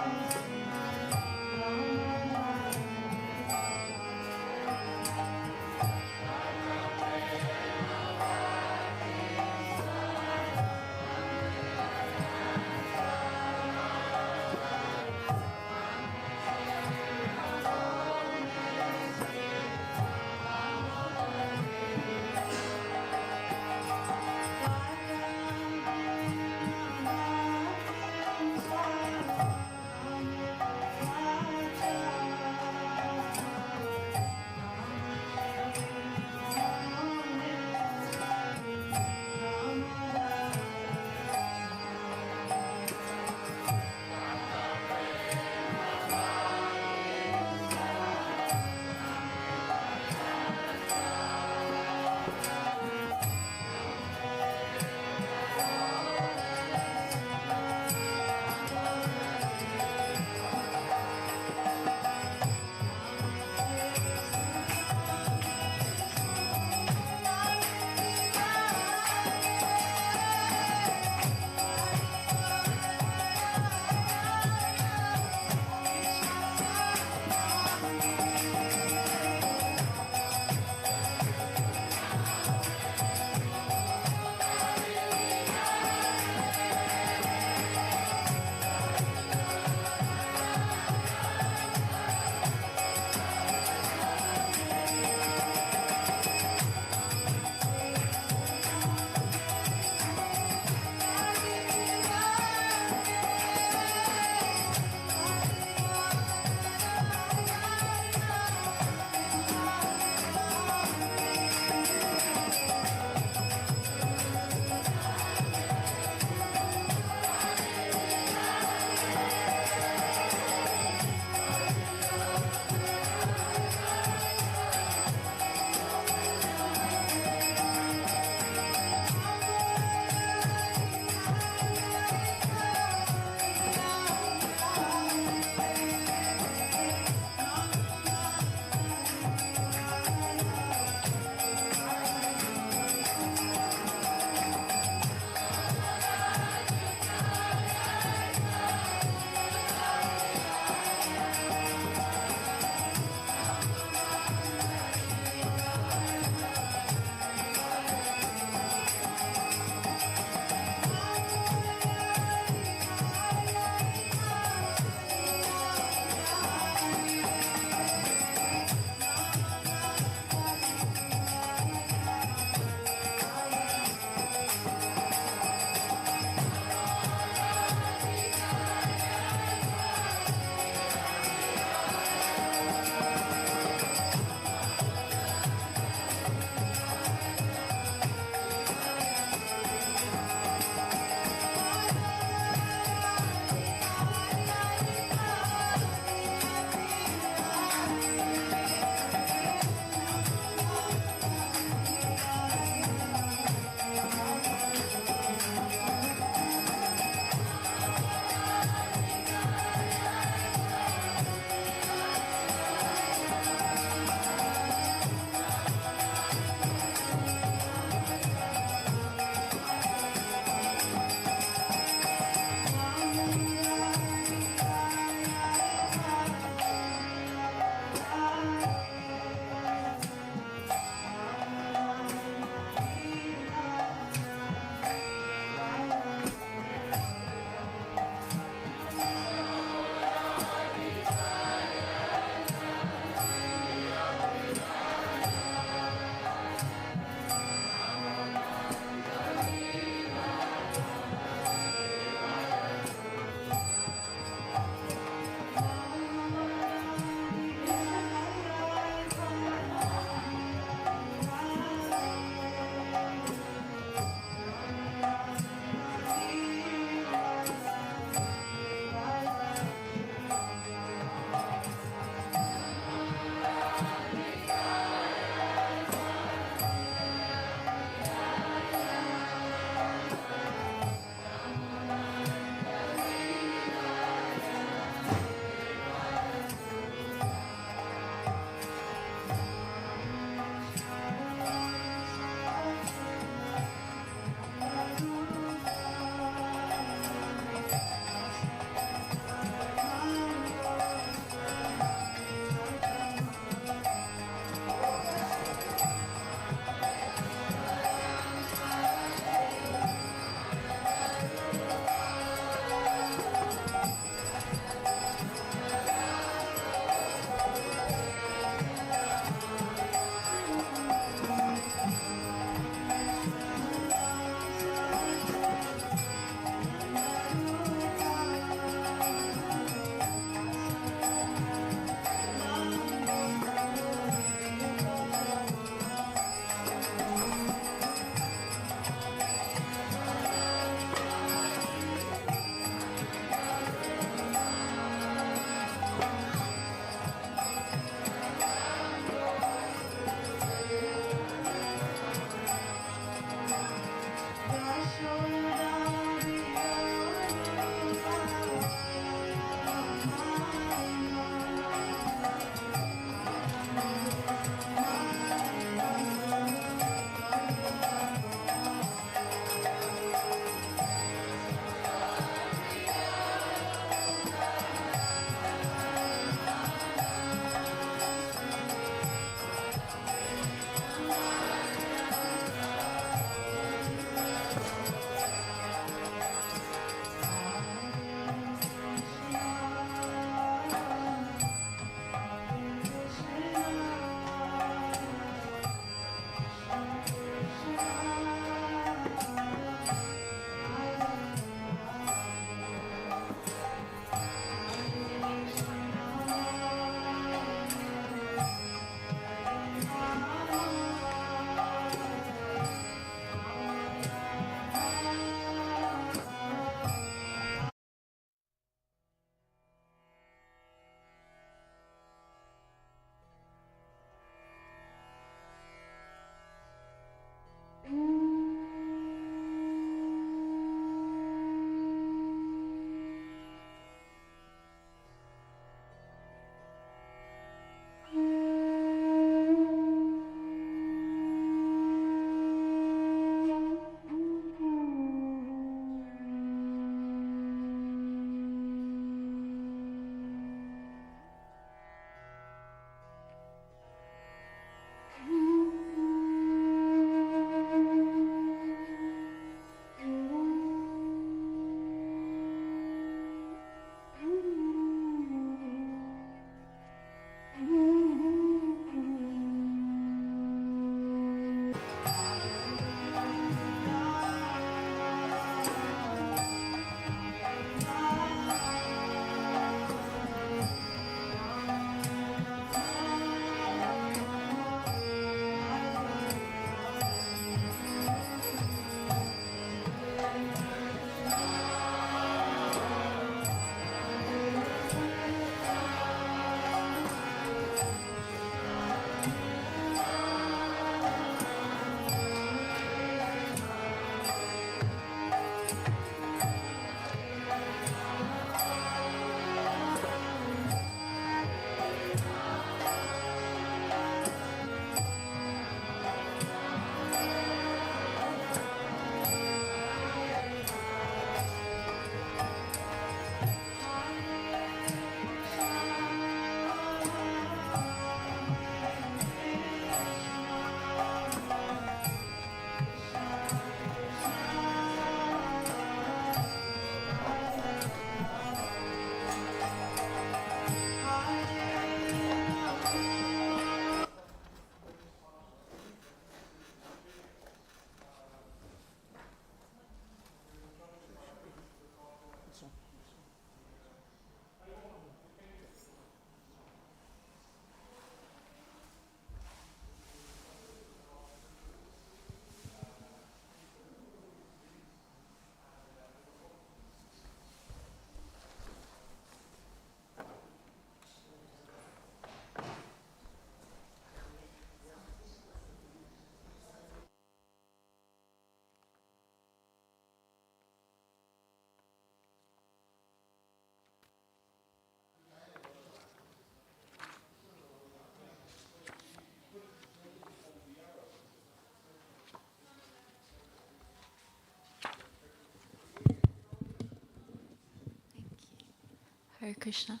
[SPEAKER 6] Krishna.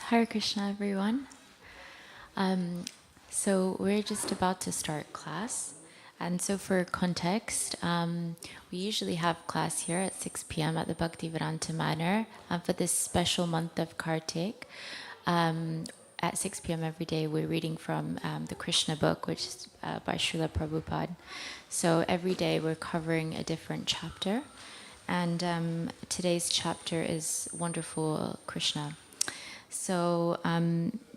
[SPEAKER 6] Hare Krishna, everyone. So we're just about to start class. And so for context, we usually have class here at 6 p.m. at the Bhaktivedanta Manor for this special month of Kartik. At 6 p.m. every day, we're reading from the Krishna book, which is by Srila Prabhupada. So every day we're covering a different chapter. And today's chapter is Wonderful Krishna. So,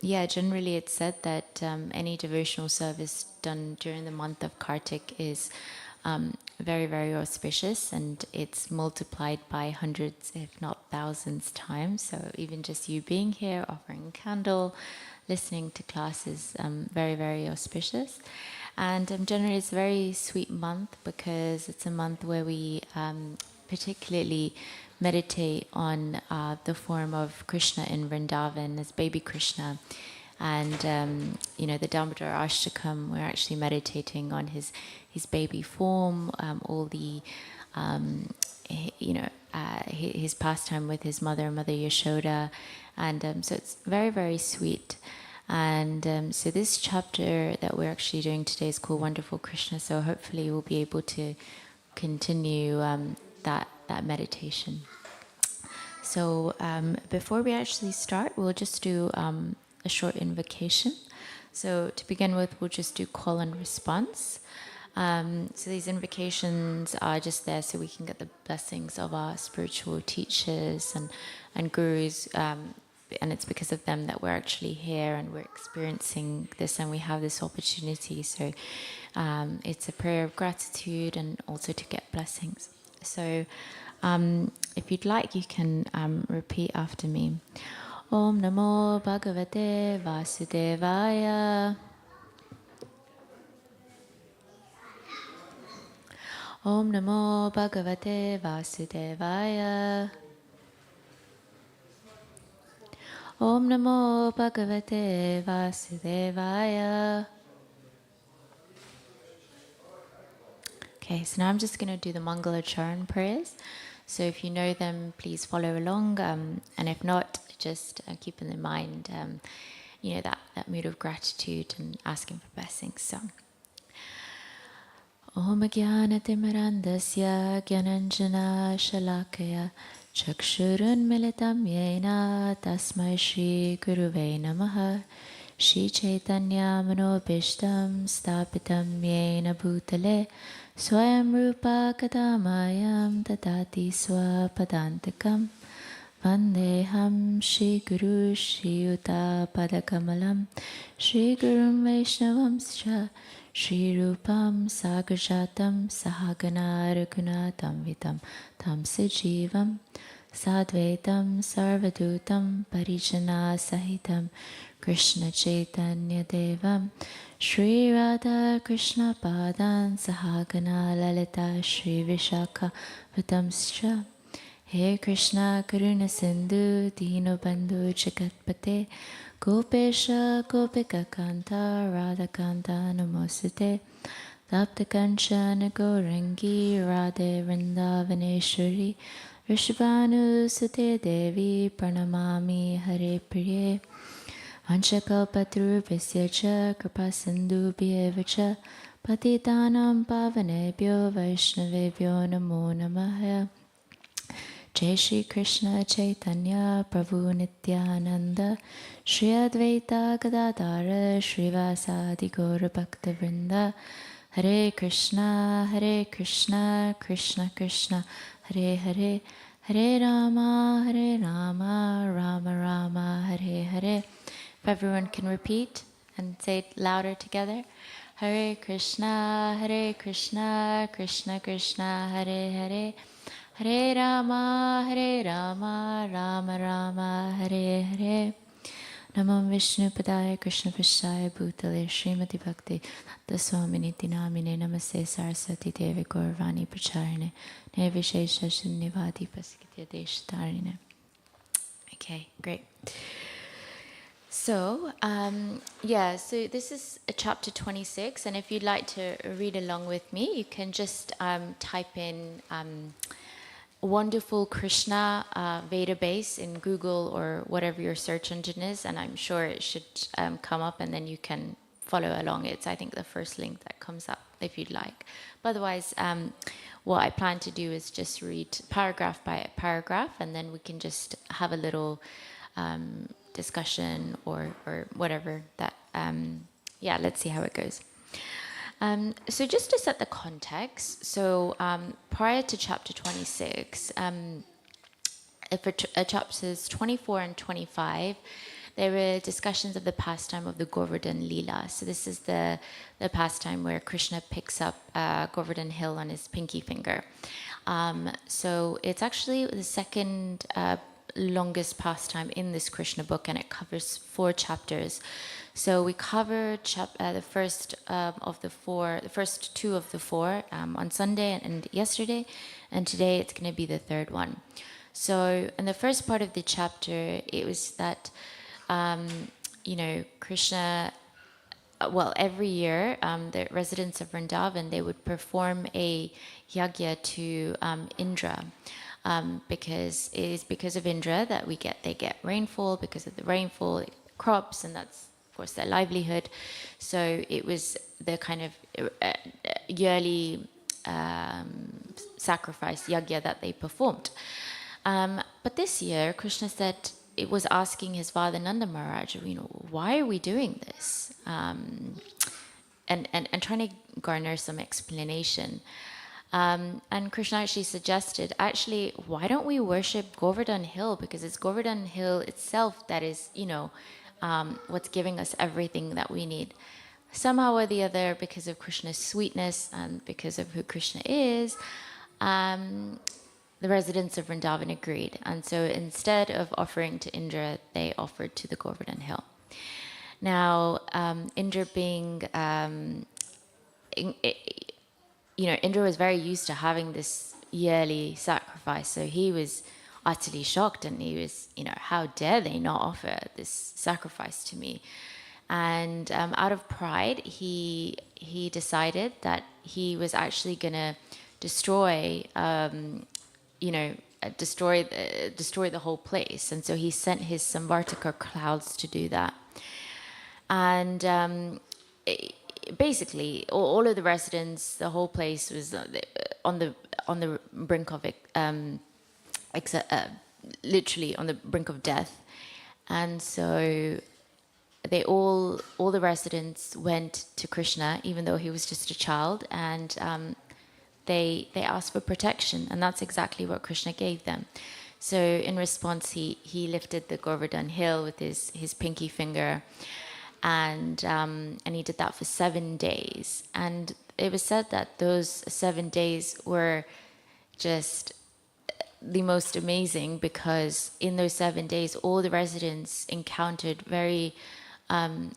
[SPEAKER 6] generally it's said that any devotional service done during the month of Kartik is very, very auspicious, and it's multiplied by hundreds, if not thousands times. So even just you being here, offering a candle, listening to class is very, very auspicious. And generally it's a very sweet month because it's a month where we particularly meditate on the form of Krishna in Vrindavan as baby Krishna. And, the Damodar Ashtakam, we're actually meditating on his baby form, all the, his pastime with his mother Yashoda. And so it's very, very sweet. And so this chapter that we're actually doing today is called Wonderful Krishna. So hopefully we'll be able to continue that meditation. So before we actually start, we'll just do a short invocation. So to begin with, we'll just do call and response. So these invocations are just there so we can get the blessings of our spiritual teachers and gurus. And it's because of them that we're actually here and we're experiencing this and we have this opportunity. So it's a prayer of gratitude and also to get blessings. So if you'd like, you can repeat after me. Om Namo Bhagavate Vasudevaya. Om Namo Bhagavate Vasudevaya. Om Namo Bhagavate Vasudevaya. Okay, so now I'm just going to do the Mangala Charan prayers. So if you know them, please follow along. And if not, just keep in mind, that mood of gratitude and asking for blessings. So, Om Jnanatimirandasya Gyananjana Shalakaya Chakshurun Militam Yena Tasmai Shri Guruve Namaha Shri Chaitanya Manobishtam Stapitam Yena Bhutale Swayam Rupa Kadamayam Tatati Swapadantakam Vandeham Shri Guru Shri Yuta Padakamalam Shri Gurum Vaishnavamscha Shri Rupam Sagarjatam Sahagana Raghunatam Vitam Tam Sajivam Sadvaitam Sarvadutam Parijana Sahitam Krishna Chaitanya Devam Shri Radha Krishna Padan Sahagana Lalita Shri Vishakha Vitamscha He Krishna Karuna Sindhu Dino Bandhu Jagatpate Gopesha Gopika Kanta Radha Kanta Namosate Tapta Kanchana Gaurangi Radhe Vrindavaneshwari Rishabhanu Sute Devi Pranamami Hare Priye Vanchakalpatrubhasya cha Kripasindhubhyev cha Patitanam Pavanebhyo Vaishnavebhyo Namo Namaha Jai Shri Krishna Chaitanya Prabhu Nityananda Shri Advaita Gadadhara Srivasadi Gaura Bhakta Vrinda Hare Krishna Krishna Krishna Hare Hare Hare Rama Rama Rama Hare Hare. If everyone can repeat and say it louder together. Hare Krishna Krishna Krishna Hare Hare Hare Rama Rama Rama Hare Hare Namo Vishnu Padaya Krishna Prashaya Bhutale Srimati Bhakti Daswaminiti Namine Namaste Saraswati Devi Gauravani Pracharine Nirvishesha Shunyavadi Pasikitya Deshtarine. Okay, great. So, so this is chapter 26, and if you'd like to read along with me, you can just type in Wonderful Krishna Veda base in Google or whatever your search engine is, and I'm sure it should come up, and then you can follow along. It's, I think, the first link that comes up if you'd like. But otherwise, what I plan to do is just read paragraph by paragraph, and then we can just have a little discussion or whatever that, let's see how it goes. So just to set the context, so prior to chapter 26, for chapters 24 and 25, there were discussions of the pastime of the Govardhan Leela. So this is the pastime where Krishna picks up Govardhan Hill on his pinky finger. So it's actually the second longest pastime in this Krishna book, and it covers 4 chapters. So we covered the first two of the 4 on Sunday and yesterday, and today it's going to be the third one. So in the first part of the chapter, it was that Krishna, every year the residents of Vrindavan, they would perform a yagya to Indra. Because it is because of Indra that they get rainfall. Because of the rainfall, crops, and that's of course their livelihood. So it was the kind of yearly sacrifice yagya that they performed. But this year, Krishna said it was asking his father Nanda Maharaj, why are we doing this? And trying to garner some explanation. And Krishna actually suggested, why don't we worship Govardhan Hill? Because it's Govardhan Hill itself that is, what's giving us everything that we need. Somehow or the other, because of Krishna's sweetness and because of who Krishna is, the residents of Vrindavan agreed. And so instead of offering to Indra, they offered to the Govardhan Hill. Now, Indra being... Indra was very used to having this yearly sacrifice, so he was utterly shocked, and he was, how dare they not offer this sacrifice to me? And out of pride, he decided that he was actually going to destroy the whole place, and so he sent his Samvartaka clouds to do that. And basically, all of the residents, the whole place was on the brink of literally on the brink of death, and so all the residents went to Krishna, even though he was just a child, and they asked for protection, and that's exactly what Krishna gave them. So in response, he lifted the Govardhan Hill with his pinky finger. And he did that for 7 days. And it was said that those 7 days were just the most amazing, because in those 7 days, all the residents encountered very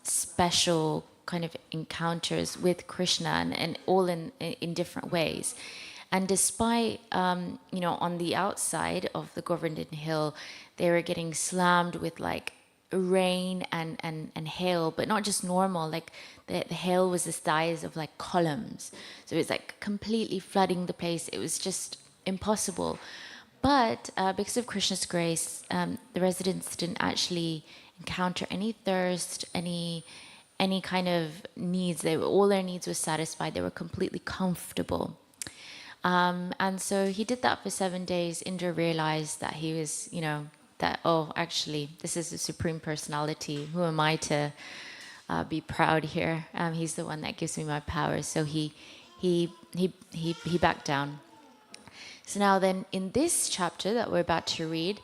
[SPEAKER 6] special kind of encounters with Krishna, and all in different ways. And despite, on the outside of the Govardhan Hill, they were getting slammed with rain and hail, but not just normal, the hail was the size of columns, so it was completely flooding the place. It was just impossible. But because of Krishna's grace, the residents didn't actually encounter any thirst, any kind of needs. All their needs were satisfied. They were completely comfortable. And so he did that for 7 days. Indra realized that he was, actually, this is the Supreme Personality. Who am I to be proud here? He's the one that gives me my power. So he backed down. So now then, in this chapter that we're about to read,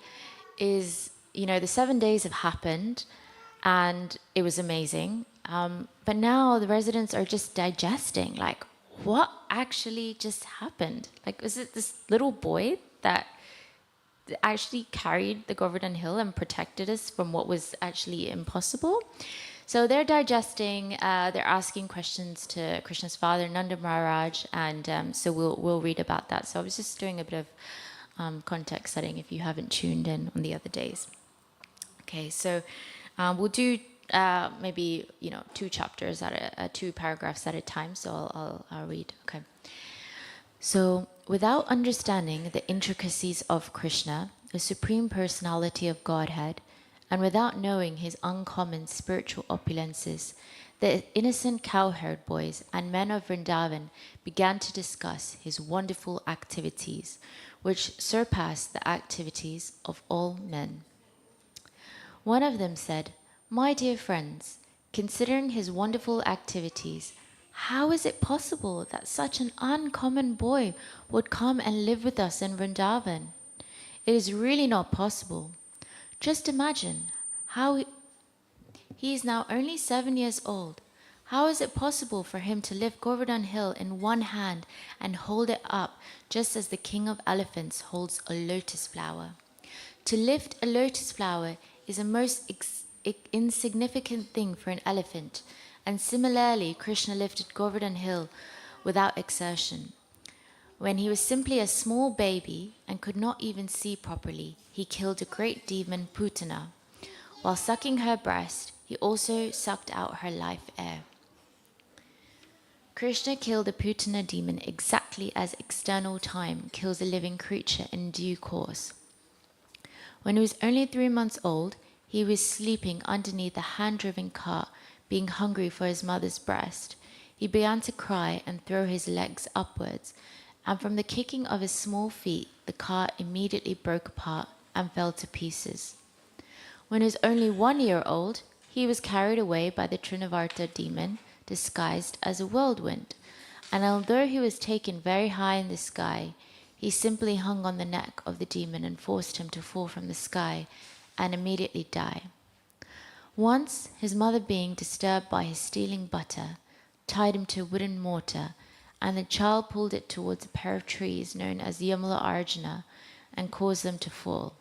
[SPEAKER 6] is, the 7 days have happened, and it was amazing. But now the residents are just digesting, what actually just happened? Was it this little boy that actually carried the Govardhan Hill and protected us from what was actually impossible. So they're digesting, they're asking questions to Krishna's father, Nanda Maharaj, and so we'll read about that. So I was just doing a bit of context setting if you haven't tuned in on the other days. Okay, so we'll do maybe 2 chapters at 2 paragraphs at a time. So I'll read. Okay. So without understanding the intricacies of Krishna, the Supreme Personality of Godhead, and without knowing his uncommon spiritual opulences, the innocent cowherd boys and men of Vrindavan began to discuss his wonderful activities, which surpassed the activities of all men. One of them said, "My dear friends, considering his wonderful activities, how is it possible that such an uncommon boy would come and live with us in Vrindavan? It is really not possible. Just imagine how he is now only 7 years old. How is it possible for him to lift Govardhan Hill in one hand and hold it up just as the king of elephants holds a lotus flower? To lift a lotus flower is a most insignificant thing for an elephant, and similarly Krishna lifted Govardhan Hill without exertion. When he was simply a small baby and could not even see properly, he killed a great demon, Putana. While sucking her breast, he also sucked out her life air. Krishna killed the Putana demon exactly as external time kills a living creature in due course. When he was only 3 months old, he was sleeping underneath a hand-driven cart, being hungry for his mother's breast. He began to cry and throw his legs upwards, and from the kicking of his small feet, the cart immediately broke apart and fell to pieces. When he was only 1 year old, he was carried away by the Trinavarta demon, disguised as a whirlwind, and although he was taken very high in the sky, he simply hung on the neck of the demon and forced him to fall from the sky and immediately die. Once, his mother, being disturbed by his stealing butter, tied him to a wooden mortar, and the child pulled it towards a pair of trees known as Yamala Arjuna and caused them to fall.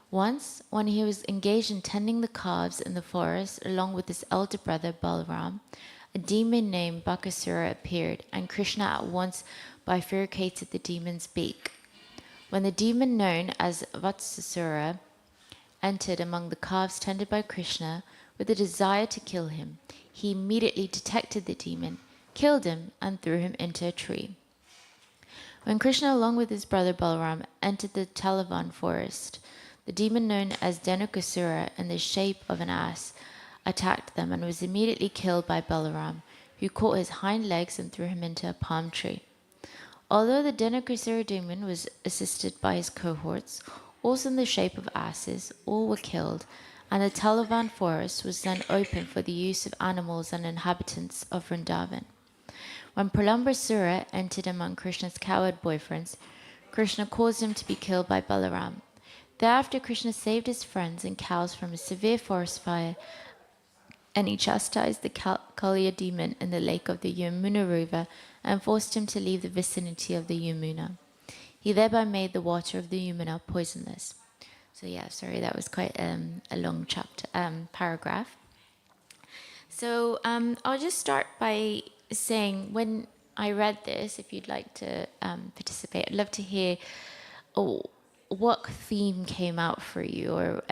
[SPEAKER 6] Once, when he was engaged in tending the calves in the forest along with his elder brother Balaram, a demon named Bakasura appeared, and Krishna at once bifurcated the demon's beak. When the demon known as Vatsasura entered among the calves tended by Krishna with a desire to kill him, he immediately detected the demon, killed him, and threw him into a tree. When Krishna, along with his brother Balaram, entered the Talavan forest, the demon known as Dhenukasura, in the shape of an ass, attacked them and was immediately killed by Balaram, who caught his hind legs and threw him into a palm tree. Although the Dhenukasura demon was assisted by his cohorts, also in the shape of asses, all were killed, and the Talavan forest was then open for the use of animals and inhabitants of Vrindavan. When Pralambasura entered among Krishna's coward boyfriends, Krishna caused him to be killed by Balaram. Thereafter, Krishna saved his friends and cows from a severe forest fire, and he chastised the Kaliya demon in the lake of the Yamuna River and forced him to leave the vicinity of the Yamuna. He thereby made the water of the Yamuna poisonless. So yeah, sorry, that was quite a long paragraph. So I'll just start by saying, when I read this, if you'd like to participate, I'd love to hear what theme came out for you, or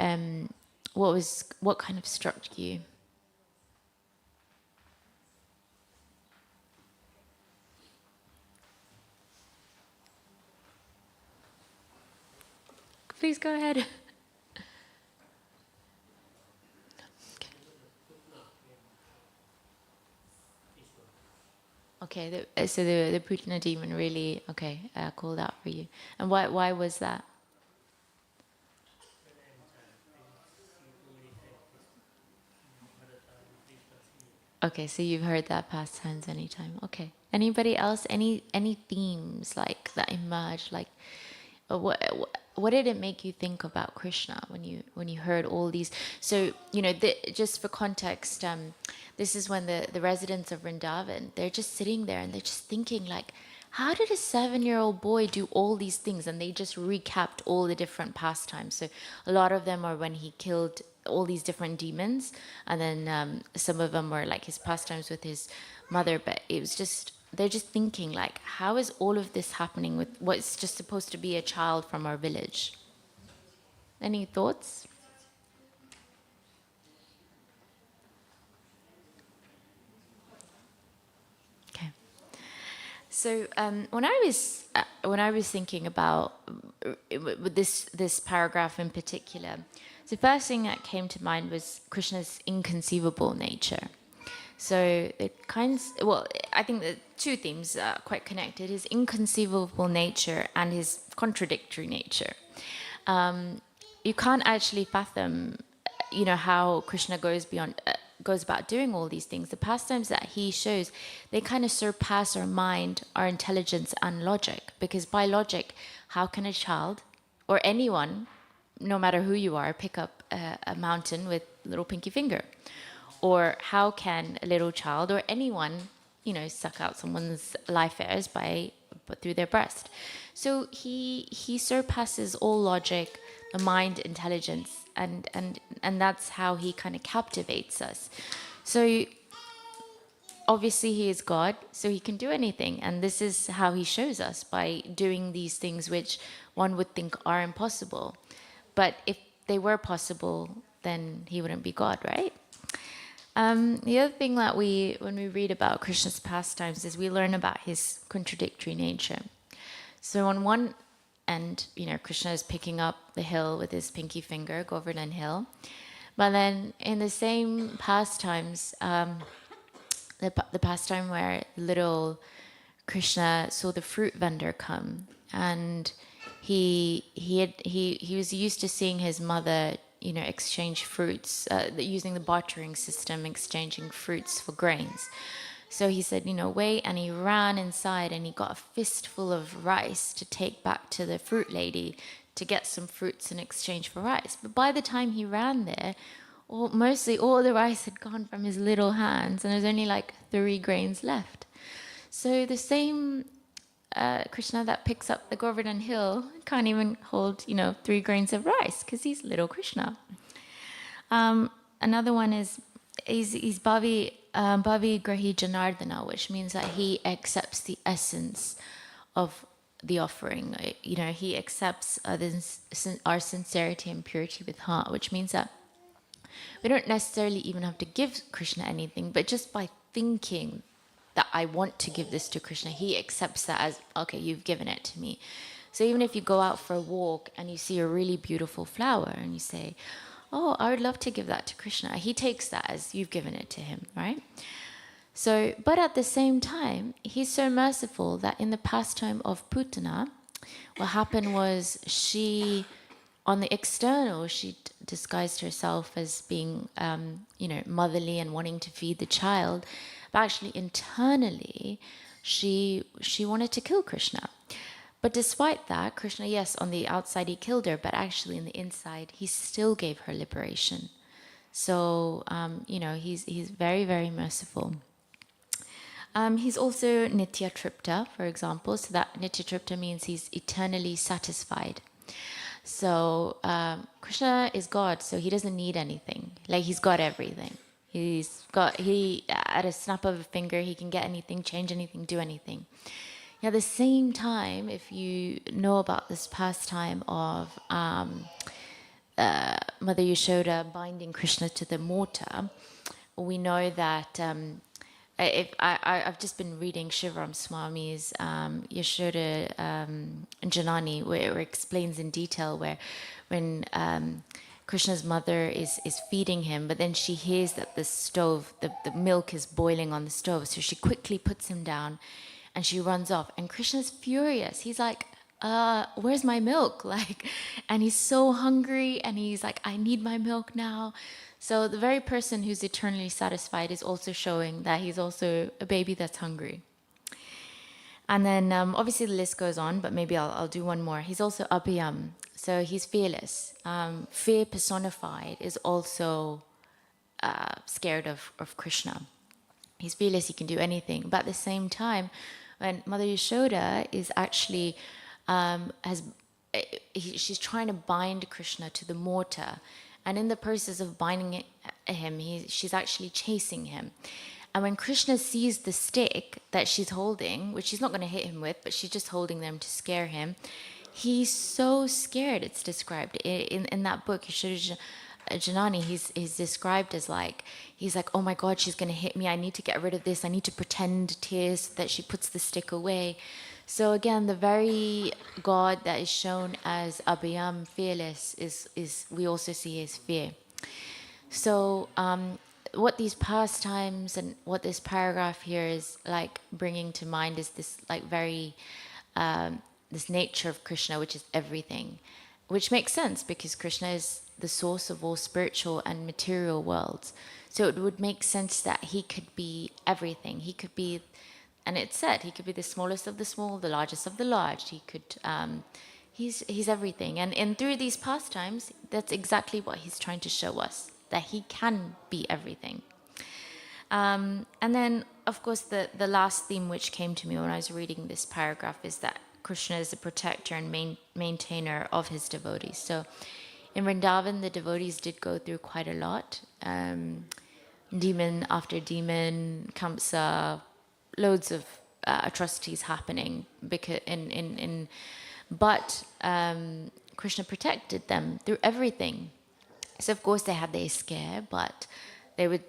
[SPEAKER 6] what kind of struck you. Please go ahead. Okay, so the Putana demon really called out for you, and why was that? Okay, so you've heard that past tense anytime. Okay. Anybody else? Any themes like that emerged? Like, what did it make you think about Krishna when you heard all these? So just for context, this is when the residents of Vrindavan, they're just sitting there and they're just thinking like, how did a 7-year-old boy do all these things? And they just recapped all the different pastimes. So a lot of them are when he killed all these different demons, and then some of them were like his pastimes with his mother. But it was just, they're just thinking like, how is all of this happening with what's just supposed to be a child from our village? Any thoughts? Okay. So when I was thinking about this paragraph in particular, the first thing that came to mind was Krishna's inconceivable nature. So I think the two themes are quite connected: his inconceivable nature and his contradictory nature. You can't actually fathom, how Krishna goes about doing all these things. The pastimes that he shows, they kind of surpass our mind, our intelligence, and logic. Because by logic, how can a child or anyone, no matter who you are, pick up a mountain with a little pinky finger? Or how can a little child or anyone, suck out someone's life airs through their breast? So he surpasses all logic, the mind, intelligence, and that's how he kind of captivates us. So obviously he is God, so he can do anything, and this is how he shows us, by doing these things which one would think are impossible. But if they were possible, then he wouldn't be God, right? The other thing that when we read about Krishna's pastimes, is we learn about his contradictory nature. So on one end, Krishna is picking up the hill with his pinky finger, Govardhan Hill. But then in the same pastimes, the pastime where little Krishna saw the fruit vendor come, and he was used to seeing his mother, exchange fruits, using the bartering system, exchanging fruits for grains. So he said, wait, and he ran inside and he got a fistful of rice to take back to the fruit lady to get some fruits in exchange for rice. But by the time he ran there, mostly all the rice had gone from his little hands, and there's only like 3 grains left. So the same Krishna that picks up the Govardhan Hill can't even hold, 3 grains of rice, because he's little Krishna. Another one is he's Bhavi Grahi Janardana, which means that he accepts the essence of the offering. He accepts our sincerity and purity with heart, which means that we don't necessarily even have to give Krishna anything, but just by thinking that I want to give this to Krishna, he accepts that as, okay, you've given it to me. So even if you go out for a walk and you see a really beautiful flower and you say, oh, I would love to give that to Krishna, he takes that as you've given it to him, right? So, but at the same time, he's so merciful that in the pastime of Putana, what happened was she, on the external, she disguised herself as being, motherly and wanting to feed the child. But actually, internally, she wanted to kill Krishna. But despite that, Krishna, yes, on the outside he killed her, but actually in the inside, he still gave her liberation. So, he's very, very merciful. He's also Nitya Tripta, for example. So that Nitya Tripta means he's eternally satisfied. So Krishna is God, so he doesn't need anything. Like, he's got everything. At a snap of a finger, he can get anything, change anything, do anything. At the same time, if you know about this pastime of Mother Yashoda binding Krishna to the mortar, we know that I've just been reading Shivaram Swami's Yashoda Janani, where it explains in detail when Krishna's mother is feeding him, but then she hears that the stove, the milk is boiling on the stove, so she quickly puts him down and she runs off. And Krishna's furious. He's like, where's my milk? And he's so hungry, and he's like, I need my milk now. So the very person who's eternally satisfied is also showing that he's also a baby that's hungry. And then obviously the list goes on, but maybe I'll do one more. He's also Abhiyam, so he's fearless. Fear personified is also scared of Krishna. He's fearless, he can do anything. But at the same time, when Mother Yashoda is actually she's trying to bind Krishna to the mortar, and in the process of binding him, she's actually chasing him. And when Krishna sees the stick that she's holding, which she's not going to hit him with, but she's just holding them to scare him, he's so scared. It's described in that book, Yashoda Janani. He's described as like, he's like, oh my God, she's going to hit me. I need to get rid of this. I need to pretend tears that she puts the stick away. So again, the very God that is shown as Abhayam, fearless, is we also see as fear. So what these pastimes and what this paragraph here is like bringing to mind is this like very this nature of Krishna, which is everything, which makes sense because Krishna is the source of all spiritual and material worlds. So it would make sense that he could be everything. He could be, and it's said, he could be the smallest of the small, the largest of the large. He could, he's everything. And through these pastimes, that's exactly what he's trying to show us, that he can be everything. And then, of course, the last theme which came to me when I was reading this paragraph is that Krishna is the protector and maintainer of his devotees. So in Vrindavan, the devotees did go through quite a lot. Demon after demon, Kamsa, loads of atrocities happening. But Krishna protected them through everything. So of course they had their scare, but they were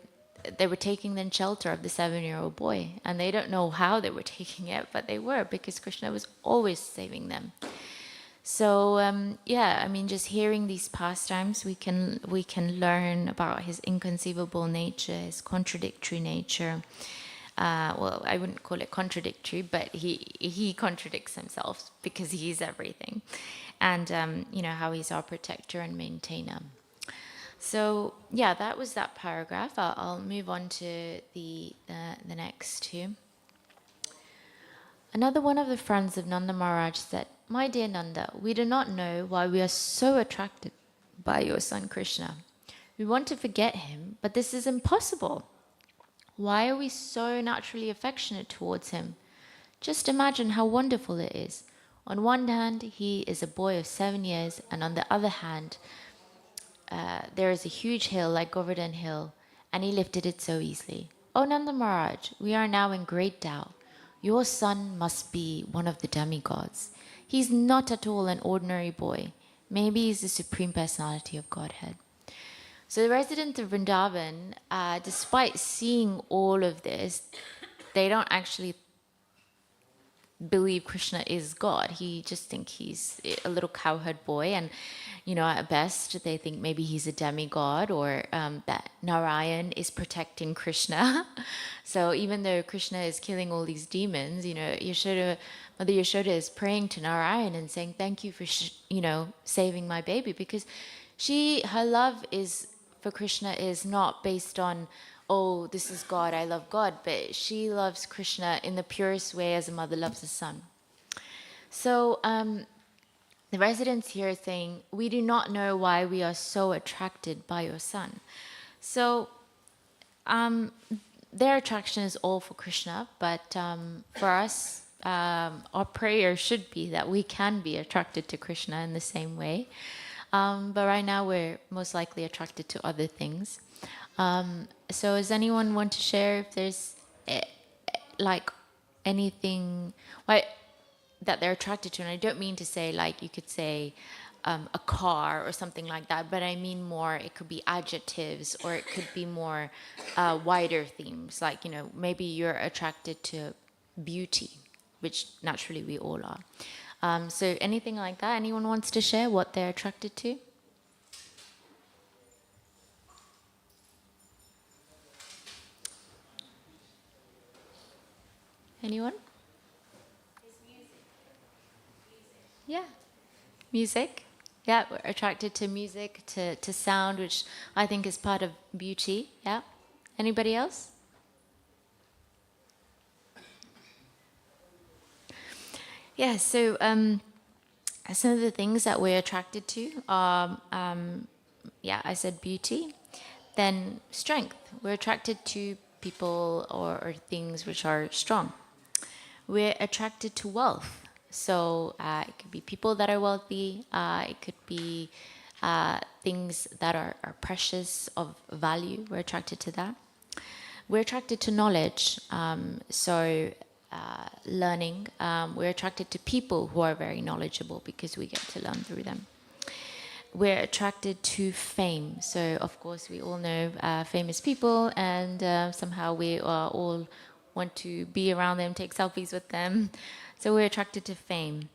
[SPEAKER 6] taking then shelter of the 7-year-old boy, and they don't know how they were taking it, but they were, because Krishna was always saving them. So yeah, I mean, just hearing these pastimes, we can learn about his inconceivable nature, his contradictory nature. Well, I wouldn't call it contradictory, but he contradicts himself because he's everything, and how he's our protector and maintainer. So yeah, that was that paragraph. I'll move on to the next two. Another one of the friends of Nanda Maharaj said, "My dear Nanda, we do not know why we are so attracted by your son Krishna. We want to forget him, but this is impossible. Why are we so naturally affectionate towards him? Just imagine how wonderful it is. On one hand, he is a boy of 7 years, and on the other hand, there is a huge hill like Govardhan Hill, and he lifted it so easily. Oh Nanda Maharaj, we are now in great doubt. Your son must be one of the demigods. He's not at all an ordinary boy. Maybe he's the Supreme Personality of Godhead." So the residents of Vrindavan, despite seeing all of this, they don't actually believe Krishna is God. He just think he's a little cowherd boy, and at best they think maybe he's a demigod, or that Narayan is protecting Krishna. So even though Krishna is killing all these demons, Mother Yashoda is praying to Narayan and saying, "Thank you for saving my baby," because her love for Krishna is not based on, oh, this is God, I love God, but she loves Krishna in the purest way as a mother loves a son. So the residents here are saying, "We do not know why we are so attracted by your son." So their attraction is all for Krishna, but for us, our prayer should be that we can be attracted to Krishna in the same way. But right now we're most likely attracted to other things. So does anyone want to share if there's anything that they're attracted to? And I don't mean to say you could say a car or something like that, but I mean more, it could be adjectives, or it could be more wider themes, maybe you're attracted to beauty, which naturally we all are. So anything like that? Anyone wants to share what they're attracted to? Anyone? Yeah. Music. Yeah, we're attracted to music, to sound, which I think is part of beauty. Yeah. Anybody else? Yeah, so some of the things that we're attracted to are, I said beauty. Then strength. We're attracted to people or things which are strong. we're attracted to wealth. So it could be people that are wealthy, it could be things that are precious, of value. We're attracted to that. We're attracted to knowledge, learning. We're attracted to people who are very knowledgeable because we get to learn through them. We're attracted to fame. So, of course, we all know famous people, and somehow we all want to be around them, take selfies with them. So we're attracted to fame.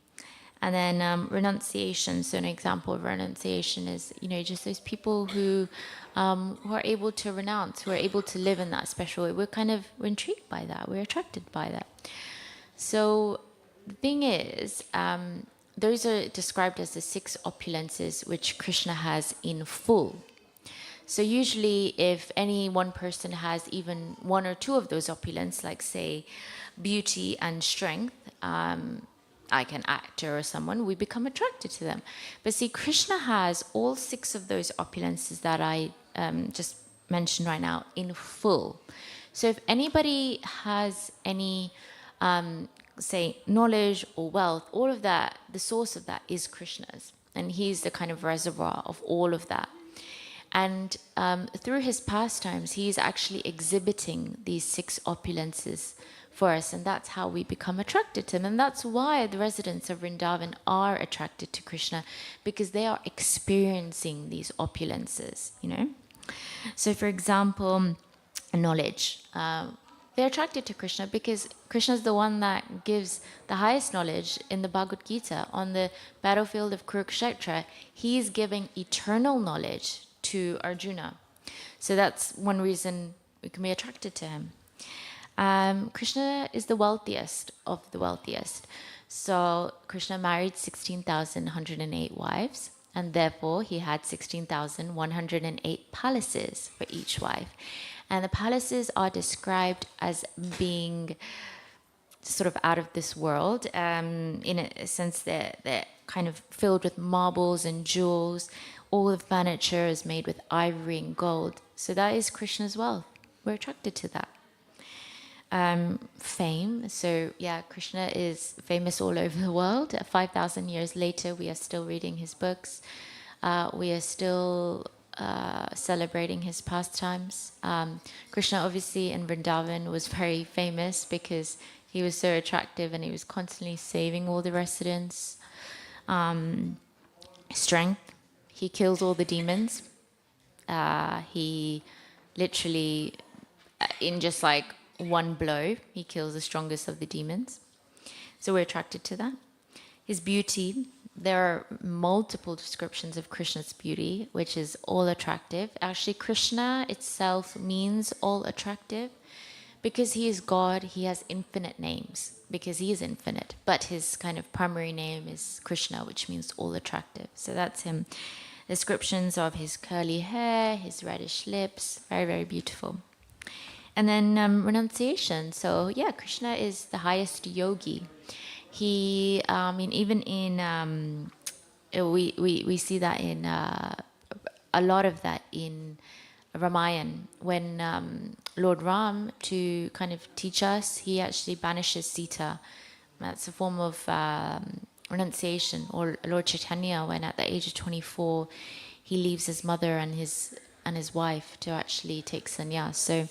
[SPEAKER 6] And then renunciation. So an example of renunciation is, just those people who are able to renounce, who are able to live in that special way. We're intrigued by that. We're attracted by that. So the thing is, those are described as the 6 opulences which Krishna has in full. So usually if any one person has even 1 or 2 of those opulence, like say beauty and strength, like an actor or someone, we become attracted to them. But see, Krishna has all 6 of those opulences that I just mentioned right now in full. So if anybody has any, say, knowledge or wealth, all of that, the source of that is Krishna's. And he's the kind of reservoir of all of that. And through his pastimes, he's actually exhibiting these 6 opulences for us, and that's how we become attracted to him. And that's why the residents of Vrindavan are attracted to Krishna, because they are experiencing these opulences, So for example, knowledge. They're attracted to Krishna because Krishna is the one that gives the highest knowledge in the Bhagavad Gita. On the battlefield of Kurukshetra, he is giving eternal knowledge to Arjuna. So that's one reason we can be attracted to him. Krishna is the wealthiest of the wealthiest. So Krishna married 16,108 wives, and therefore he had 16,108 palaces for each wife. And the palaces are described as being sort of out of this world. In a sense, they're kind of filled with marbles and jewels. All the furniture is made with ivory and gold. So that is Krishna's wealth. We're attracted to that. Fame. So yeah, Krishna is famous all over the world. 5,000 years later, we are still reading his books. We are still celebrating his pastimes. Krishna obviously in Vrindavan was very famous because he was so attractive and he was constantly saving all the residents. Strength. He kills all the demons. He literally, in just like one blow, he kills the strongest of the demons. So we're attracted to that. His beauty. There are multiple descriptions of Krishna's beauty, which is all attractive. Actually, Krishna itself means all attractive. Because he is God, he has infinite names, because he is infinite. But his kind of primary name is Krishna, which means all attractive. So that's him. Descriptions of his curly hair, his reddish lips, very, very beautiful. And then renunciation. So yeah, Krishna is the highest yogi. He, even in, we see that in a lot of that in Ramayana, when Lord Ram, to kind of teach us, he actually banishes Sita. That's a form of renunciation. Or Lord Chaitanya, when at the age of 24, he leaves his mother and his wife to actually take sannyas. So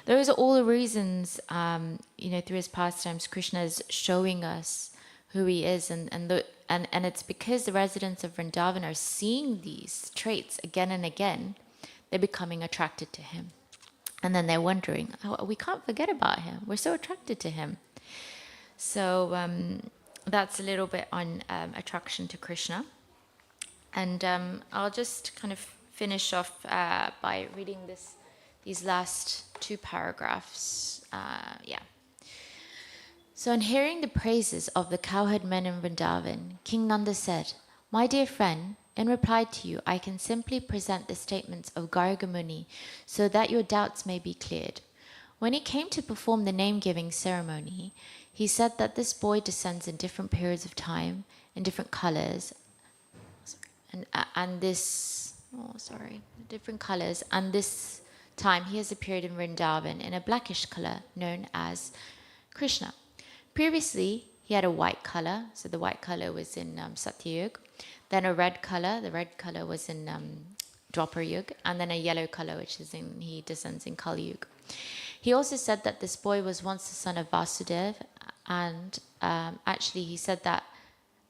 [SPEAKER 6] those are all the reasons, through his pastimes, Krishna is showing us who he is, and it's because the residents of Vrindavan are seeing these traits again and again, they're becoming attracted to him. And then they're wondering, oh, we can't forget about him. We're so attracted to him. So that's a little bit on attraction to Krishna. And I'll just kind of finish off by reading these last 2 paragraphs. So on hearing the praises of the cowherd men in Vrindavan, King Nanda said, "My dear friend, in reply to you, I can simply present the statements of Garga Muni so that your doubts may be cleared. When he came to perform the name-giving ceremony, he said that this boy descends in different periods of time, in different colors, different colors, and this time he has appeared in Vrindavan in a blackish color known as Krishna. Previously, he had a white color, so the white color was in Satyayug. Then a red color, the red color was in Dwapar Yuga, and then a yellow color, which is he descends in Kali Yuga. He also said that this boy was once the son of Vasudeva, and actually he said that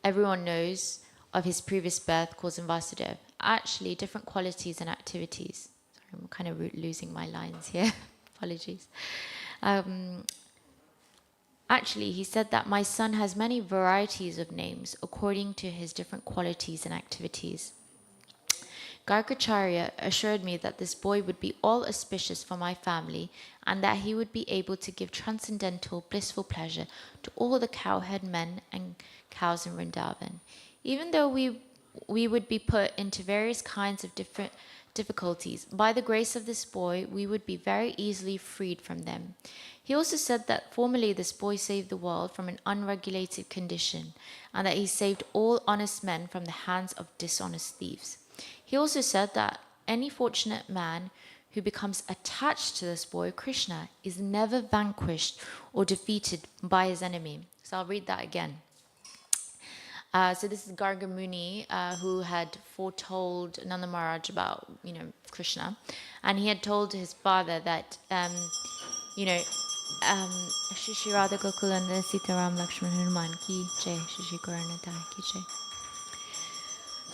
[SPEAKER 6] everyone knows of his previous birth causing Vasudeva. Actually, different qualities and activities. Sorry, I'm kind of losing my lines here. Apologies. Actually, he said that my son has many varieties of names according to his different qualities and activities. Gargacharya assured me that this boy would be all auspicious for my family and that he would be able to give transcendental, blissful pleasure to all the cowherd men and cows in Vrindavan. Even though we would be put into various kinds of different difficulties, by the grace of this boy, we would be very easily freed from them. He also said that formerly this boy saved the world from an unregulated condition and that he saved all honest men from the hands of dishonest thieves. He also said that any fortunate man who becomes attached to this boy, Krishna, is never vanquished or defeated by his enemy. So I'll read that again. So this is Garga Muni, who had foretold Nanda Maharaj about, Krishna, and he had told his father that, Shri Shri Radha Gokulanda Sitaram Lakshman Hanuman ki jai, Shri Shri Gauranatai ki jai.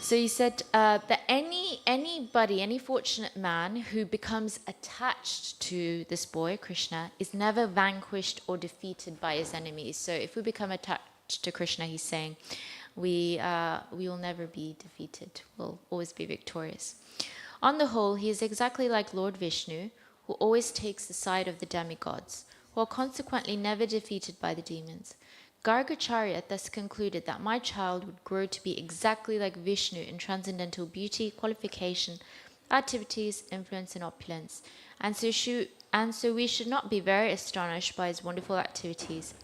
[SPEAKER 6] So he said that any fortunate man who becomes attached to this boy, Krishna, is never vanquished or defeated by his enemies. So if we become attached to Krishna, he's saying, we will never be defeated. We'll always be victorious. On the whole, he is exactly like Lord Vishnu, who always takes the side of the demigods, who are consequently never defeated by the demons. Gargacharya thus concluded that my child would grow to be exactly like Vishnu in transcendental beauty, qualification, activities, influence, and opulence, and so we should not be very astonished by his wonderful activities.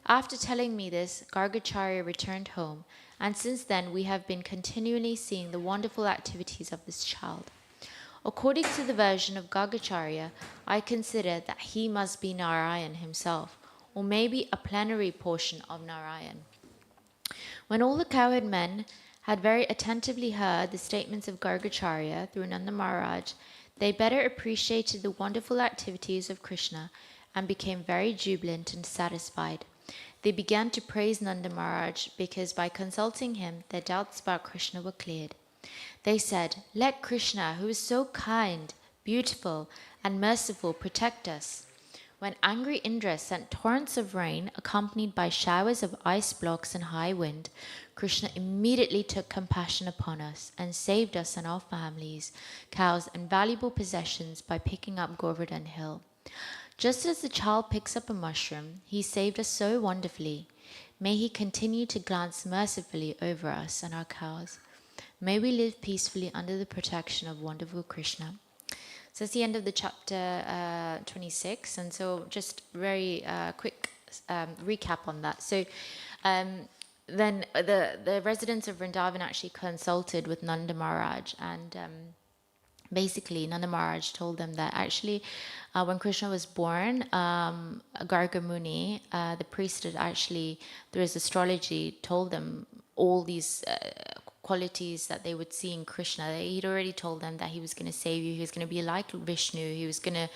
[SPEAKER 6] After telling me this, Gargacharya returned home, and since then we have been continually seeing the wonderful activities of this child. According to the version of Gargacharya, I consider that he must be Narayan himself, or maybe a plenary portion of Narayan. When all the cowherd men had very attentively heard the statements of Gargacharya through Nanda Maharaj, they better appreciated the wonderful activities of Krishna and became very jubilant and satisfied. They began to praise Nanda Maharaj because by consulting him, their doubts about Krishna were cleared. They said, "Let Krishna, who is so kind, beautiful, and merciful, protect us." When angry Indra sent torrents of rain accompanied by showers of ice blocks and high wind, Krishna immediately took compassion upon us and saved us and our families, cows, and valuable possessions by picking up Govardhan Hill. Just as the child picks up a mushroom, he saved us so wonderfully. May he continue to glance mercifully over us and our cows. May we live peacefully under the protection of wonderful Krishna. So that's the end of the chapter 26, and so just very quick recap on that. So then the residents of Vrindavan actually consulted with Nanda Maharaj, and basically Nanda Maharaj told them that actually when Krishna was born, Garga Muni, the priest, had actually, through his astrology, told them all these qualities that they would see in Krishna. He'd already told them that he was going to save you, he was going to be like Vishnu, he was going to,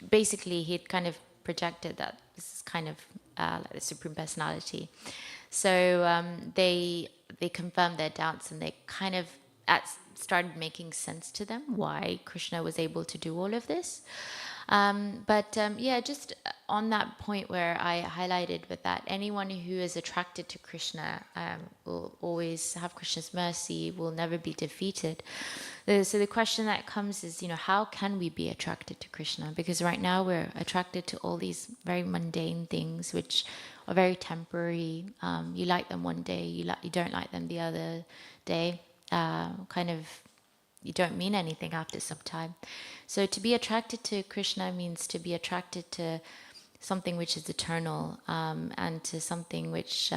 [SPEAKER 6] basically he'd kind of projected that this is kind of like the Supreme Personality. So they confirmed their doubts, and they kind of started making sense to them why Krishna was able to do all of this. Just on that point where I highlighted with that, anyone who is attracted to Krishna will always have Krishna's mercy, will never be defeated. So the question that comes is, how can we be attracted to Krishna? Because right now we're attracted to all these very mundane things which are very temporary. You like them one day, you don't like them the other day. You don't mean anything after some time. So to be attracted to Krishna means to be attracted to something which is eternal, and to something which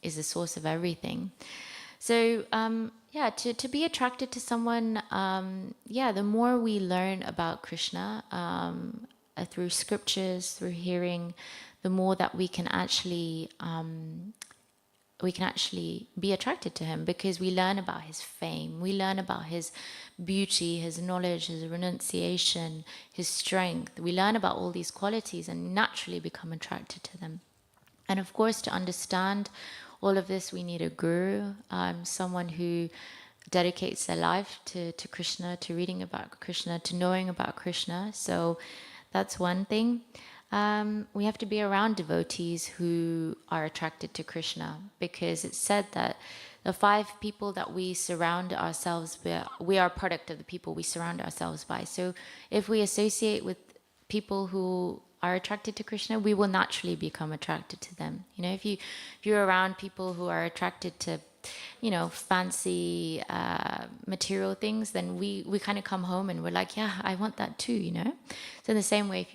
[SPEAKER 6] is the source of everything. So to be attracted to someone, the more we learn about Krishna through scriptures, through hearing, the more that we can actually be attracted to him, because we learn about his fame, we learn about his beauty, his knowledge, his renunciation, his strength. We learn about all these qualities and naturally become attracted to them. And of course, to understand all of this, we need a guru, someone who dedicates their life to Krishna, to reading about Krishna, to knowing about Krishna. So that's one thing. We have to be around devotees who are attracted to Krishna, because it's said that the 5 people that we surround ourselves with, we are a product of the people we surround ourselves by. So if we associate with people who are attracted to Krishna, we will naturally become attracted to them. You know, if you're around people who are attracted to, you know, fancy material things, then we kind of come home and we're like, yeah, I want that too, you know. So in the same way, if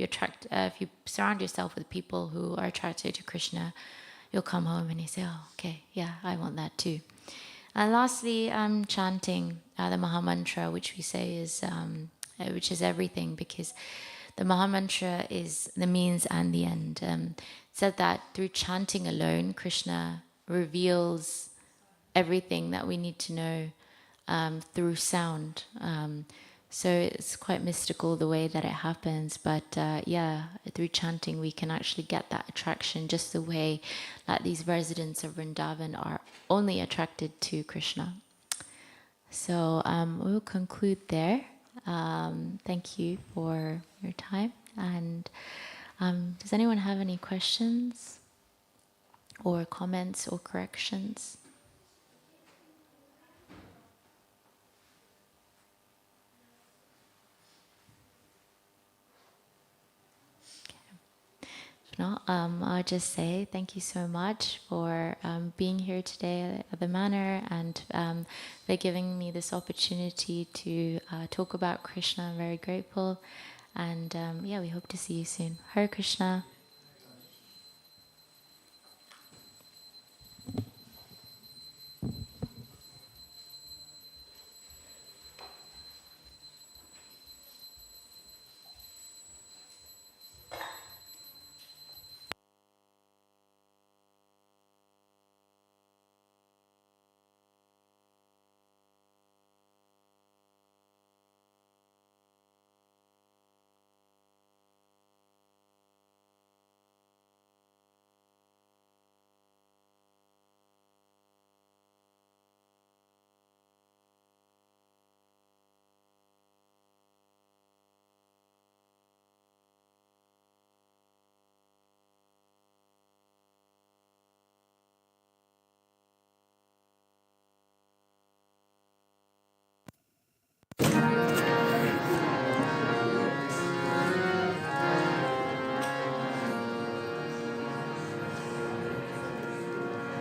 [SPEAKER 6] you surround yourself with people who are attracted to Krishna, you'll come home and you say, oh, okay, yeah, I want that too. And lastly, chanting the Mahamantra, which we say is, which is everything, because the Mahamantra is the means and the end. Said that through chanting alone, Krishna reveals everything that we need to know through sound. So it's quite mystical the way that it happens. But yeah, through chanting we can actually get that attraction, just the way that these residents of Vrindavan are only attracted to Krishna. So we'll conclude there. Thank you for your time. And does anyone have any questions or comments or corrections? If not, I'll just say thank you so much for being here today at the Manor, and for giving me this opportunity to talk about Krishna. I'm very grateful. And yeah, we hope to see you soon. Hare Krishna.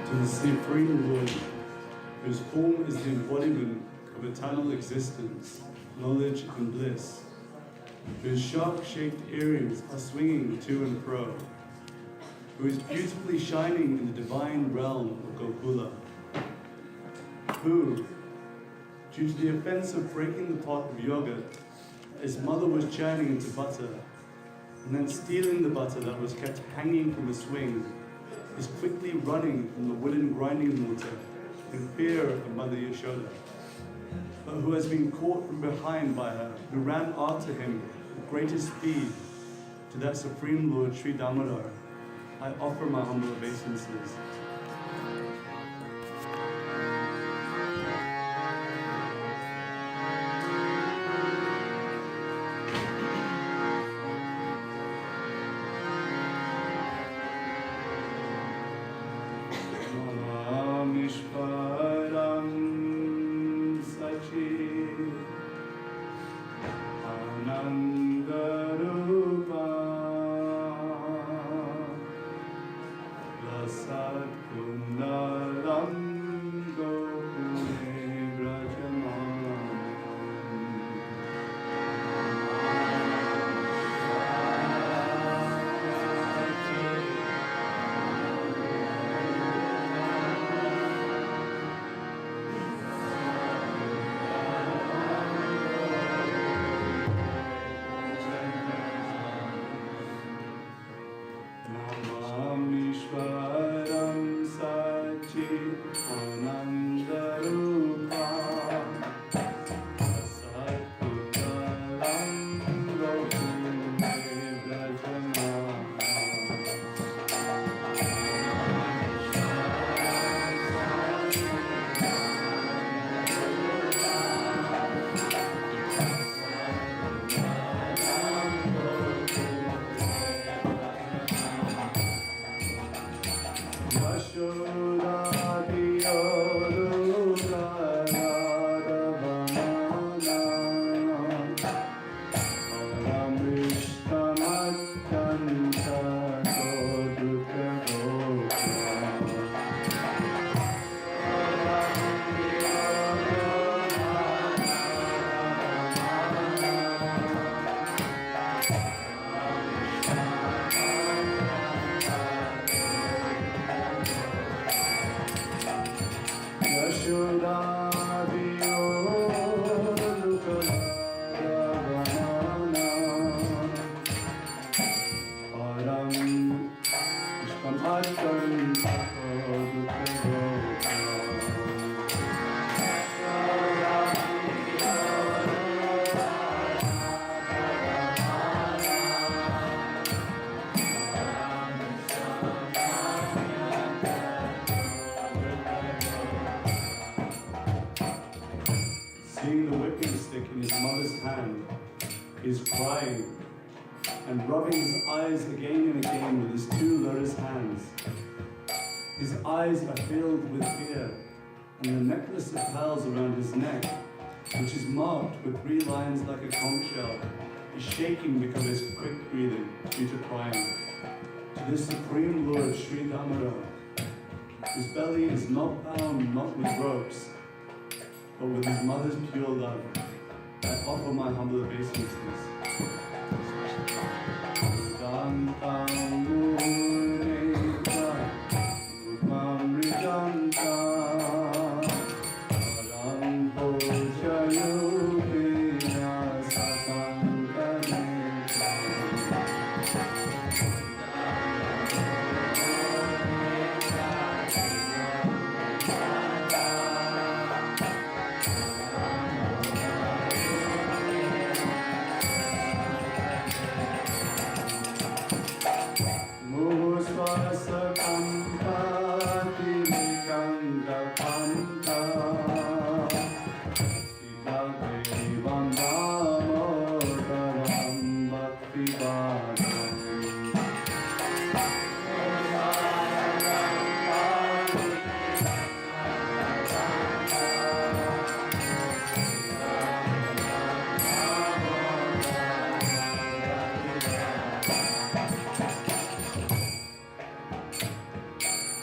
[SPEAKER 5] To the Supreme Lord, whose form is the embodiment of eternal existence, knowledge and bliss, whose shark-shaped earrings are swinging to and fro, who is beautifully shining in the divine realm of Gokula, who, due to the offense of breaking the pot of yogurt, his mother was churning into butter, and then stealing the butter that was kept hanging from a swing, is quickly running from the wooden grinding mortar in fear of Mother Yashoda, but who has been caught from behind by her, who ran after him with greatest speed to that Supreme Lord Sri Damodar, I offer my humble obeisances. Anandarupa Lasad Seeing the whipping stick in his mother's hand, he's crying and rubbing his eyes again and again with his two lotus hands. His eyes are filled with fear, and the necklace of pearls around his neck, which is marked with 3 lines like a conch shell, is shaking because of his quick breathing due to crying. To this Supreme Lord Sri Damodar, his belly is not bound not with ropes, but with his mother's pure love, I offer my humble obeisances.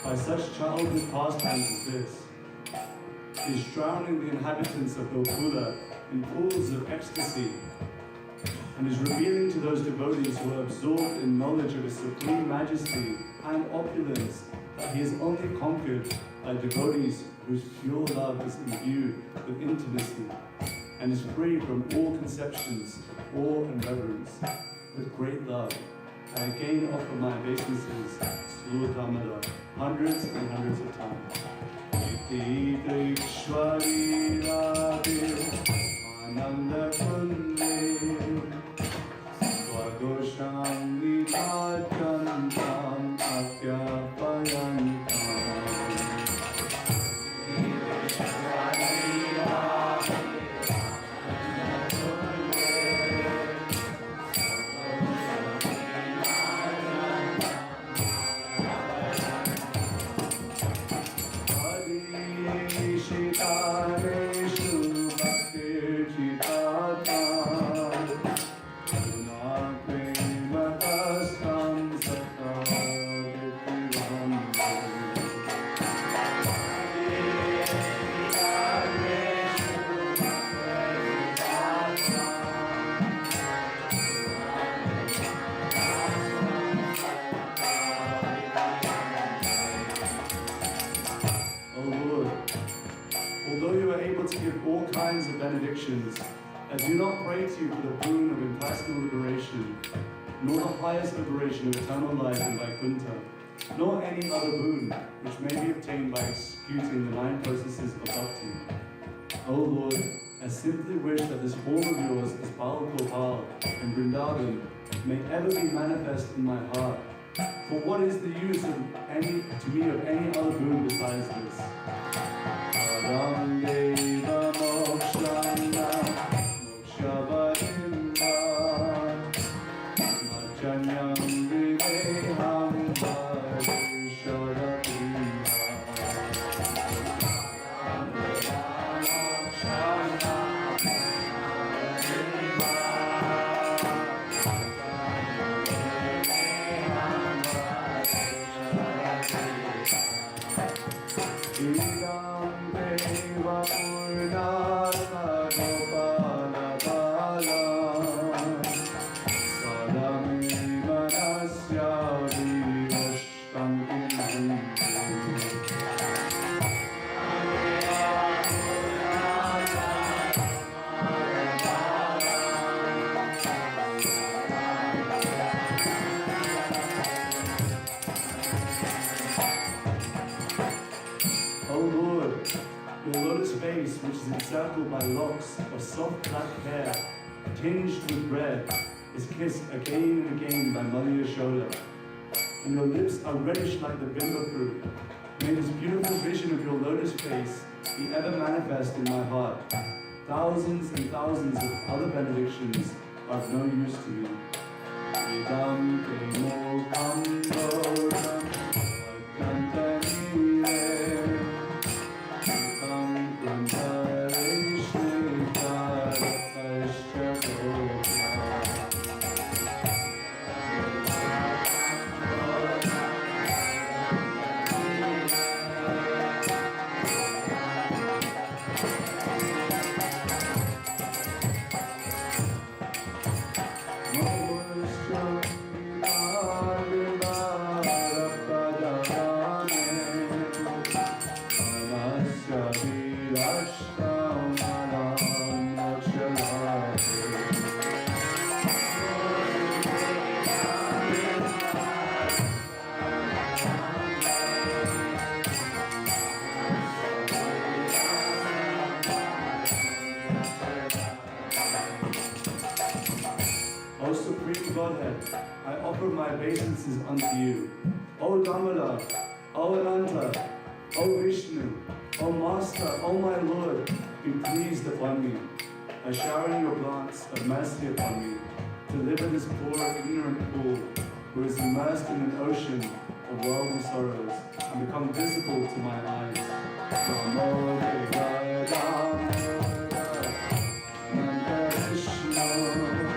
[SPEAKER 5] By such childhood pastimes as this, is drowning the inhabitants of Gokula in pools of ecstasy, and is revealing to those devotees who are absorbed in knowledge of His supreme majesty and opulence that He is only conquered by devotees whose pure love is imbued with intimacy and is free from all conceptions, awe and reverence. With great love, I again offer my obeisances to Lord Damodar hundreds and hundreds of times. Iti Trikshwari Radhe Ananda Kunde Swagosham Nitajantam Atyapayantam. All kinds of benedictions, I do not pray to you for the boon of impersonal liberation, nor the highest liberation of eternal life in Vaikuntha, nor any other boon which may be obtained by executing the 9 processes of bhakti. O Lord, I simply wish that this form of yours as Bal Gopal and Vrindavan may ever be manifest in my heart. For what is the use of any other boon besides this? Arangeva mokshana mokshavadimba Majanyam viveham varisharadimba face, which is encircled by locks of soft black hair, tinged with red, is kissed again and again by Mother Yashoda. And your lips are reddish like the bimba fruit. May this beautiful vision of your lotus face be ever manifest in my heart. Thousands and thousands of other benedictions are of no use to me. Idam kemo kamboram adkantanire Idam krantarishnikarasashchagopa O Supreme Godhead, I offer my obeisances unto you. O Damodar, O Ananta, O Vishnu, O Master, O my Lord, be pleased upon me, by showering your glance of mercy upon me, to deliver this poor ignorant fool, who is immersed in an ocean of worldly sorrows, and become visible to my eyes. Namo Devaya Damodar, Nanda Vishnu,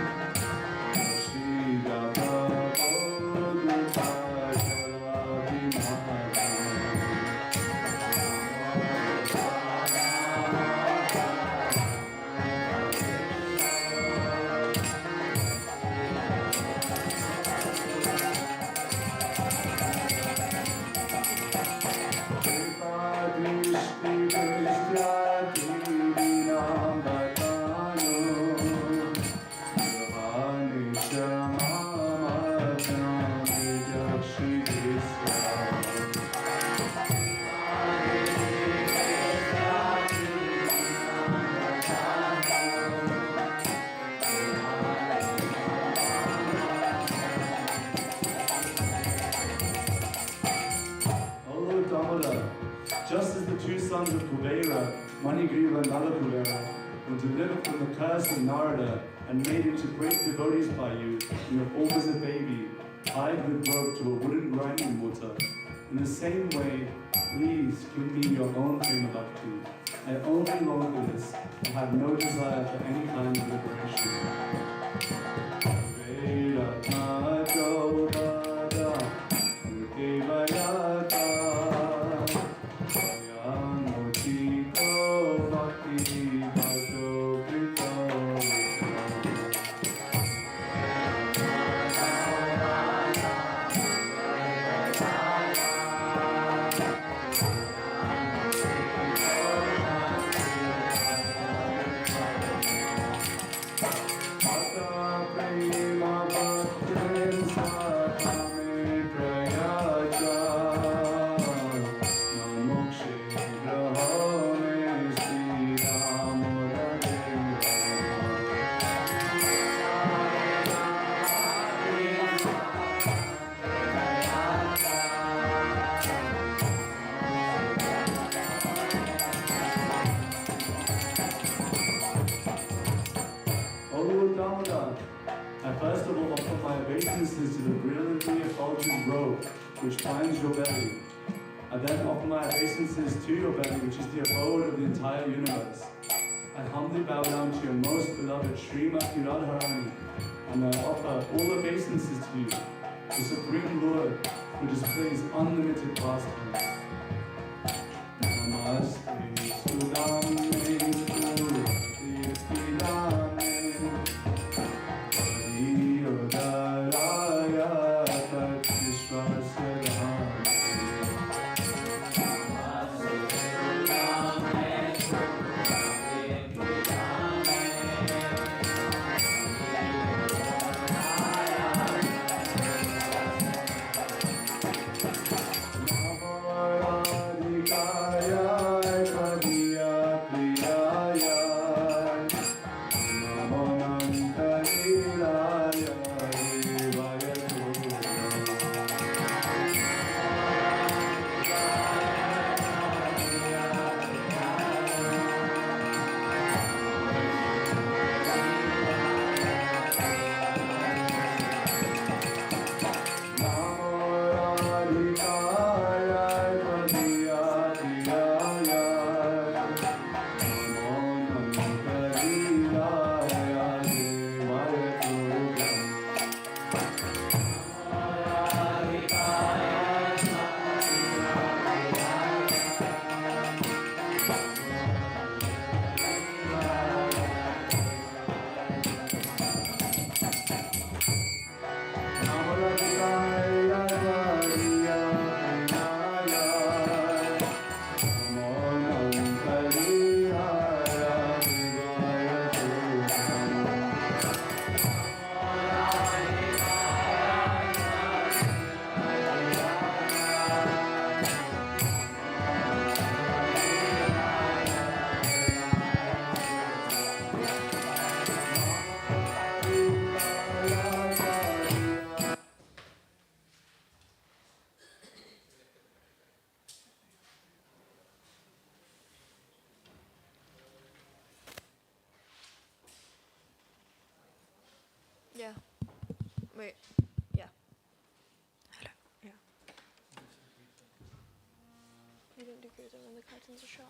[SPEAKER 5] Just as the two sons of Kubera, Manigriva and Nalakubera, were delivered from the curse of Narada and made into great devotees by you in your form as a baby, tied with rope to a wooden grinding mortar. In the same way, please give me your own frame of bhakti. I only long for this and have no desire for any kind of liberation. I first of all offer my obeisances to the brilliantly effulgent robe which binds your belly. I then offer my obeisances to your belly, which is the abode of the entire universe. I humbly bow down to your most beloved Srimati Radharani, and I offer all obeisances to you, the Supreme Lord, who displays unlimited pastimes. Namaste Sudame Surti Sridame Hariyodaraya Tat Vishwasadhame. Namo Radhikaya
[SPEAKER 2] Wait. Yeah. Hello. Yeah. You don't do cruiser when the curtains are shut.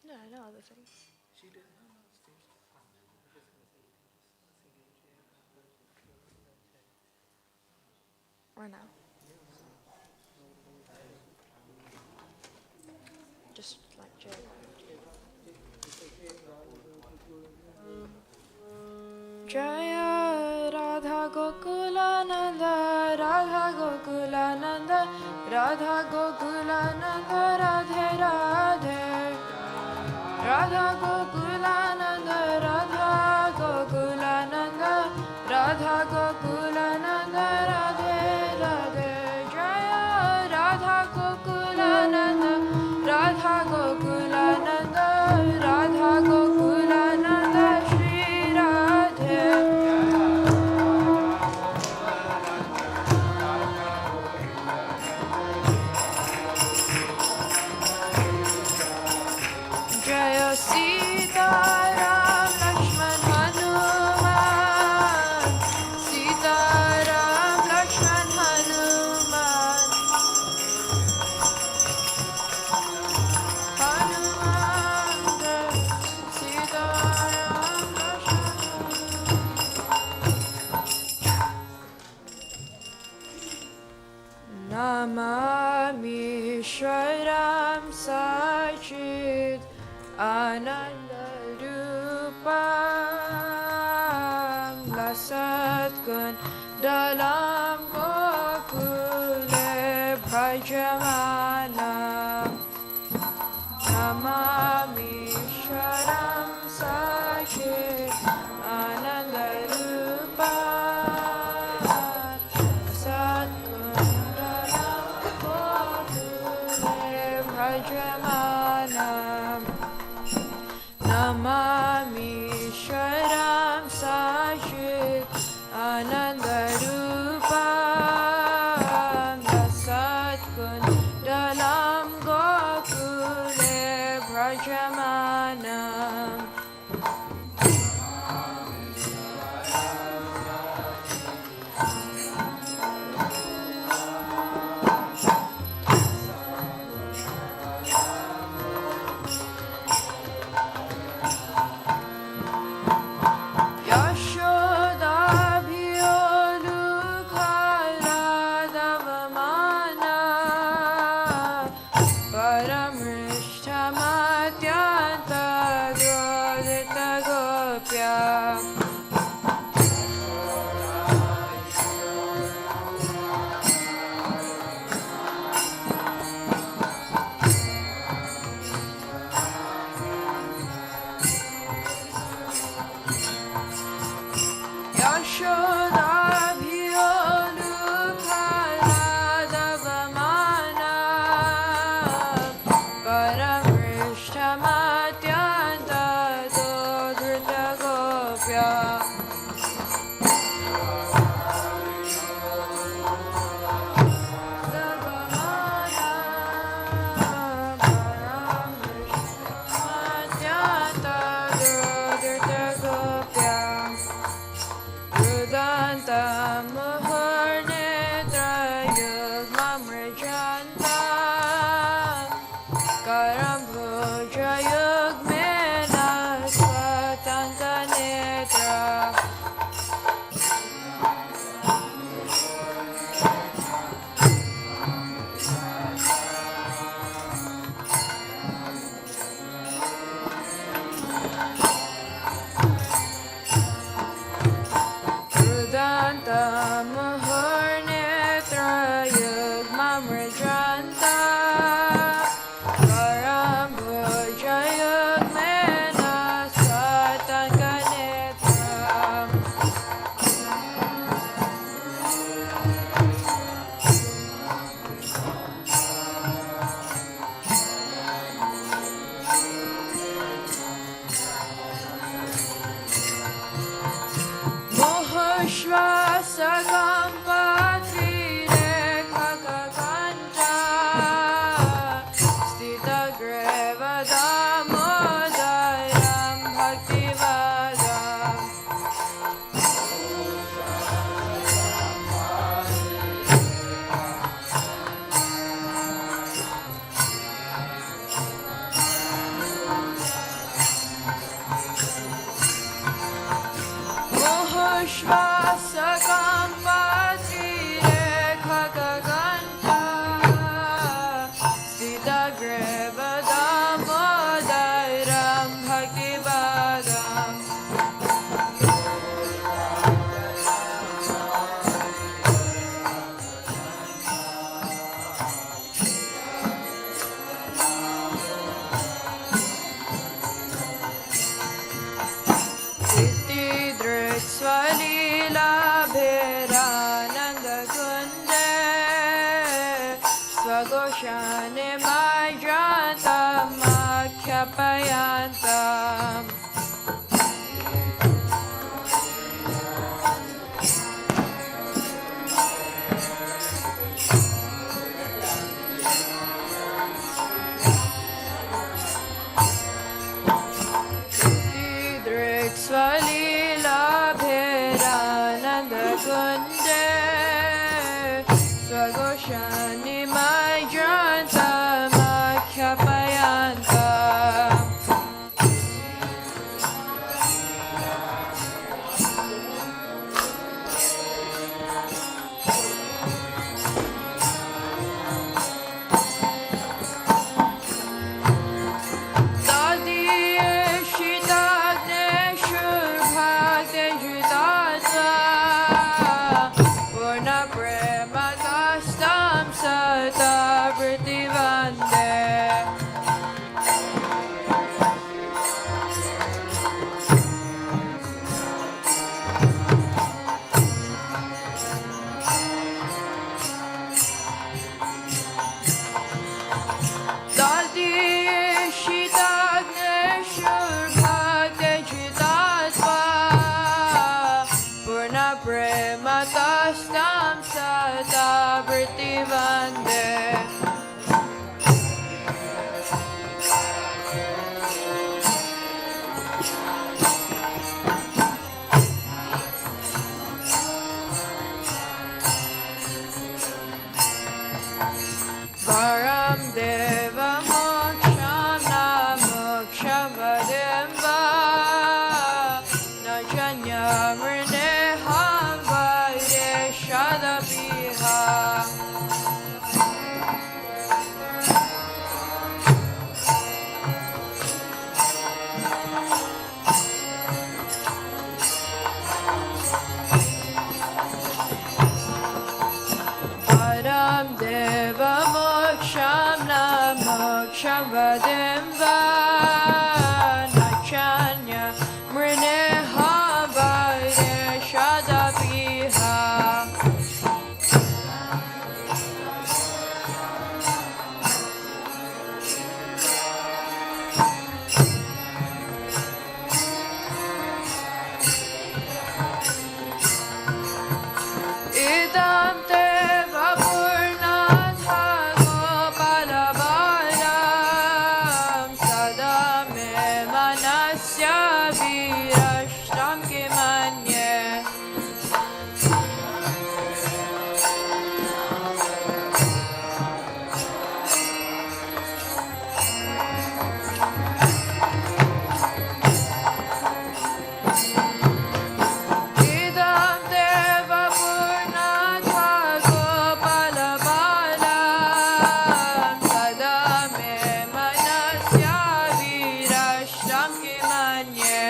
[SPEAKER 2] No, I know other things. Right now. Just like chill. Jaya Radha Gokulananda, Radha Gokulananda, Radha Gokulananda, Radhe Radhe. Radha Gokulananda, Radha Gokulananda, Radha Gokulananda, Radhe Radhe. Jaya Radha Gokulananda, Radha Gokulananda, Radha Gokulananda, Shri Radhe. Jaya Sita Ram Lakshman Hanuman, Sita Ram Lakshman Hanuman, Hanuman Sita Ram Lakshman. Namami Shwaram Sachit Ananda Rupam Lasat Gun Dalam Gokule Bhajamanam Namami Sharam Sachit Ananda Rupam
[SPEAKER 7] Shambhadimva Nachanya Mrineha Vaire Shadapiha Idam Deva Purnatha Gopalabalam Sada Me Manasya Virashtam Kimanye Idam Deva Purnatha Gopalabalam Sada Me Manasya Virashtam Kimanye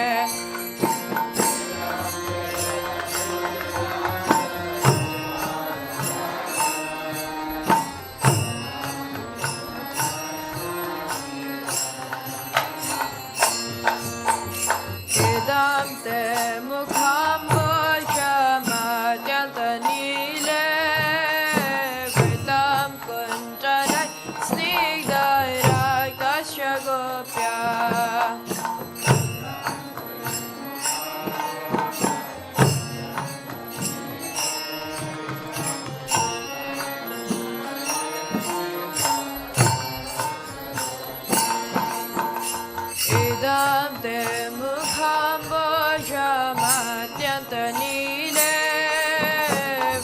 [SPEAKER 7] Idam Te Mukham Bhajamatyanta Nile Vritam Kunjalai Snigdhairak Tasya Gopya Idam Te Mukham Bhajamatyanta Nile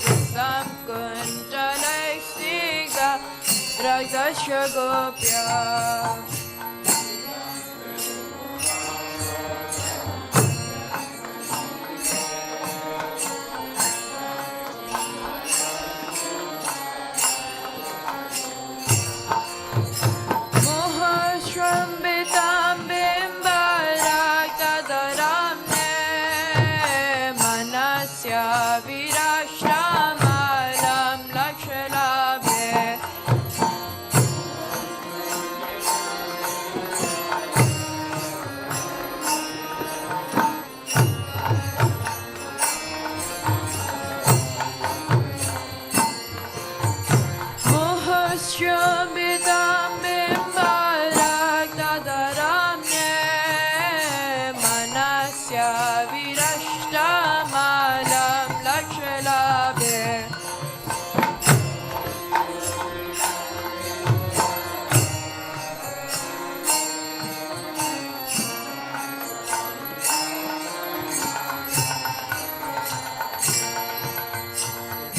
[SPEAKER 7] Vritam Kunjalai Snigdhairak Tasya Gopya Mohashrambitam Bimbarak Tadaramne Manasya Virashramalam Lakshalabhe Mohashrambitam Bimbarak Tadaramne Manasya Virashtamalam Lakshalabhe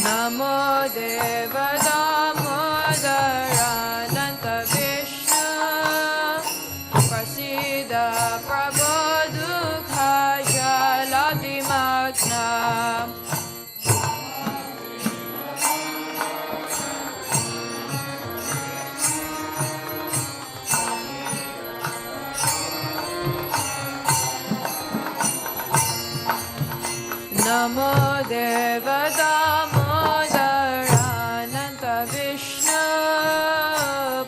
[SPEAKER 7] Namo Deva Damodarananta Vishnu Prasida Prabhu Dukha Jaladimagna Namo Deva Damodarananta Vishnu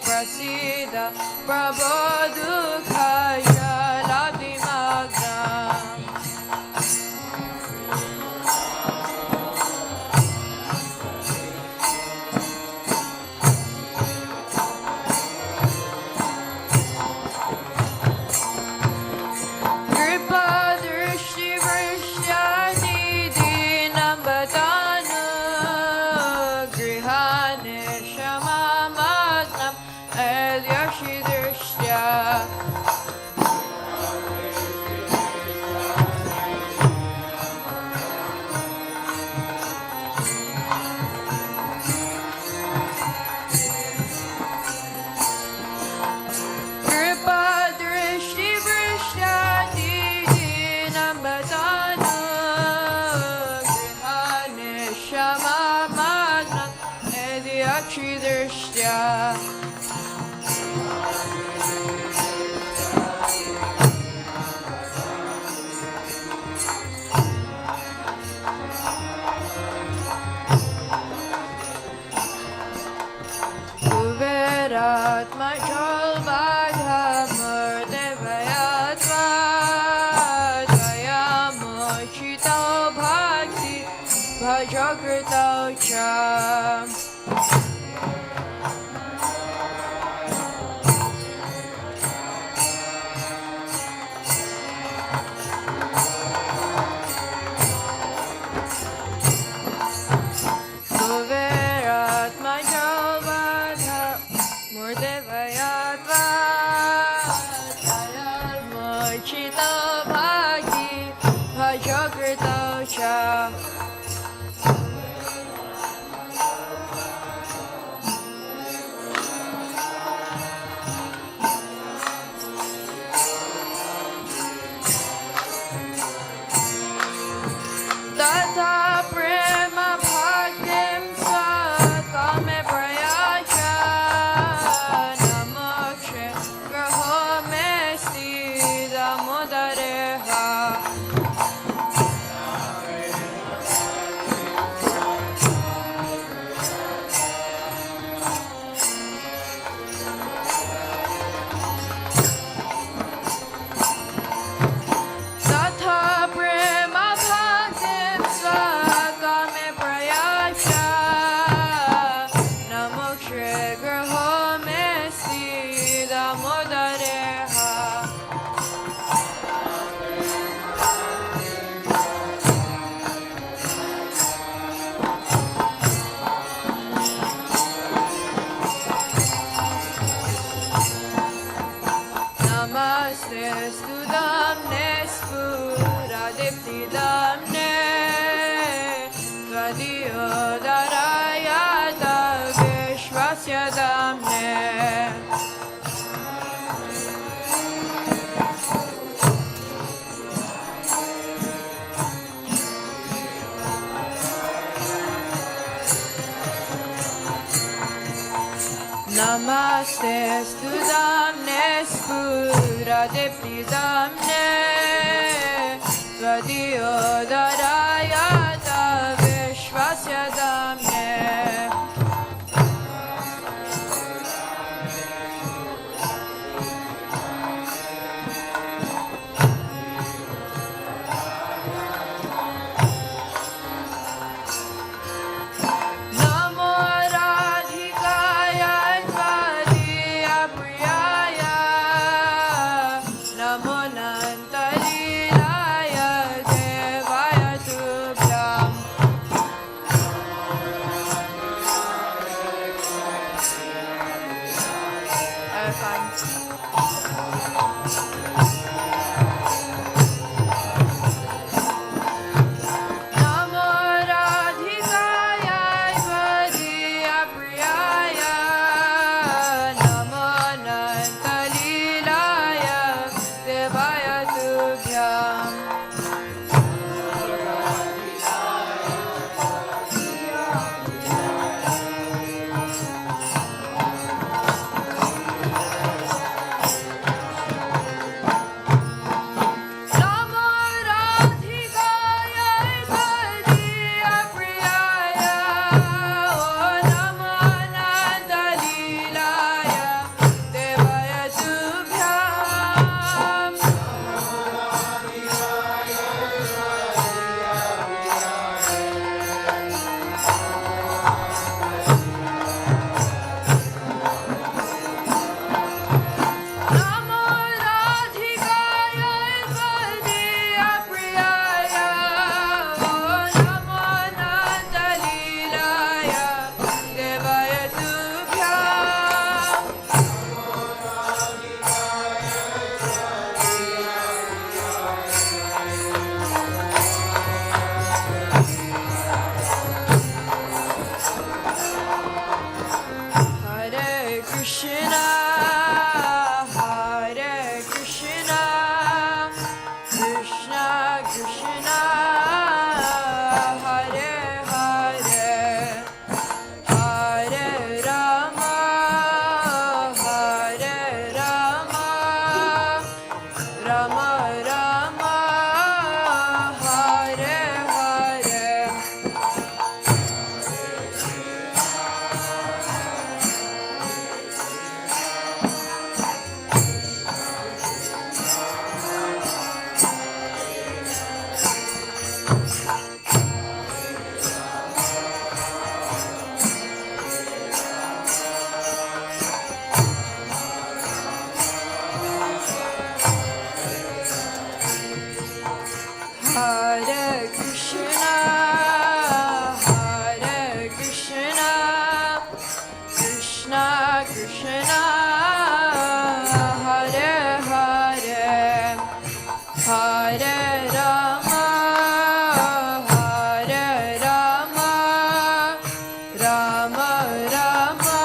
[SPEAKER 7] Prasida Prabhu Dukha Jaladimagna Kripa Drishti Vrishyani Dinambatanu Vajakrito cha. Suverat Majalvadha Murdevayatva Tayar Mochita Bhagi Vajakrito cha. Tata prema bhaktim sakame prayacha namokshe graho mesti damodareha. Tata prema bhaktim sakame prayacha namokshe graho mesti damodareha. Namaste studamne spuradipti damne Tvadiyodarayata vishvasya damne. Namaste studamne spuradipti damne Tvadiyodarayata vishvasya damne. Namo Radhikaya Tvadiya Priyaya Namo Nantalilaya Devaya Tubhyam. Namo Radhikaya Tvadiya Priyaya Namo Nantalilaya Devaya Tubhyam. Namo Radhikaya Tvadiya Priyaya Namo Nantalilaya Devaya Tubhyam. Namo Radhikaya Tvadiya Priyaya Namo Nantalilaya Devaya Tubhyam. Hare Krishna, Hare Krishna, Krishna Krishna, Hare Hare, Hare Rama, Hare Rama, Rama Rama, Hare Hare. Hare Krishna, Krishna Krishna, Hare Hare, Hare Rama, Rama Rama,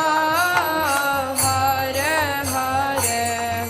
[SPEAKER 7] Hare Hare.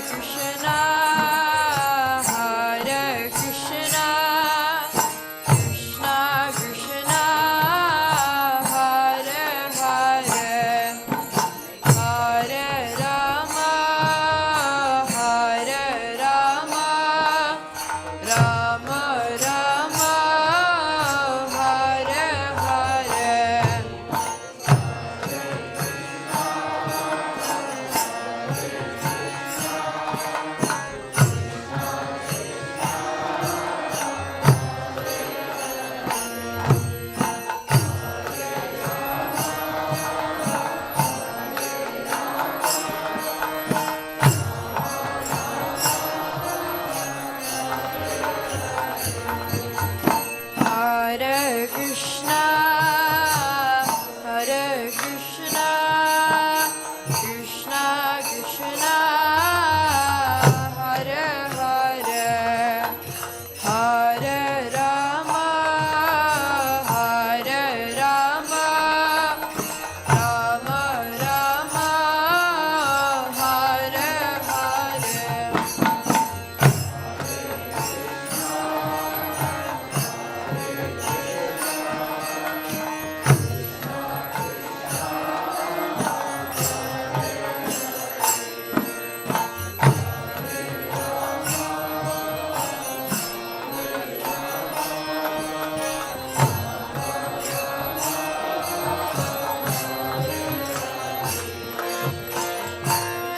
[SPEAKER 7] Krishna, Hare Krishna, Krishna Krishna, Hare Hare, Hare Rama, Hare Rama, Rama Rama, Hare Hare. Hare Krishna, Hare Krishna, Krishna Krishna, Hare Hare, Hare Rama, Hare Rama, Rama Rama, Hare Hare.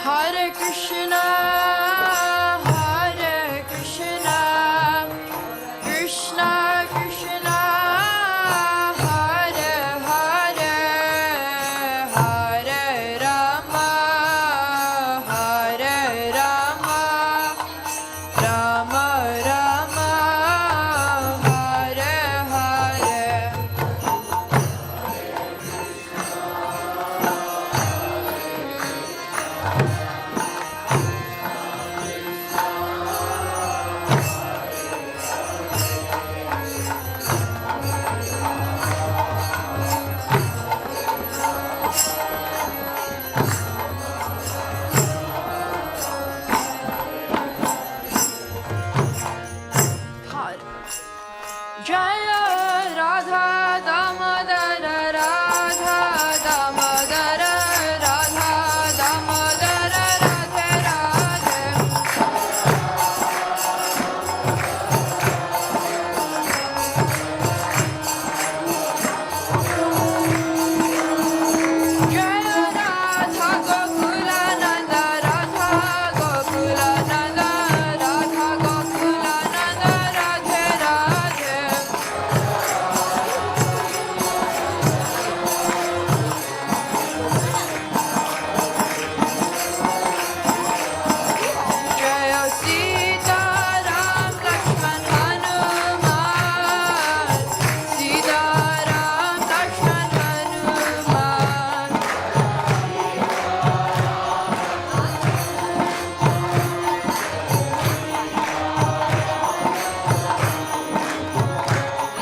[SPEAKER 7] Hare Krishna, Hare Krishna, Krishna Krishna, Hare Hare, Hare Rama, Hare Rama, Rama Rama, Hare Hare. Hare. Jaya Radha Damodara Radha Damodara Radha Damodara Radhe Radhe. Jaya Radha Gokula Nanda Radha Gokula Nanda Radha Gokula Nanda Radhe Radhe. Jaya Sita Ram Lakshman Hanuman, Sita Ram Lakshman Hanuman.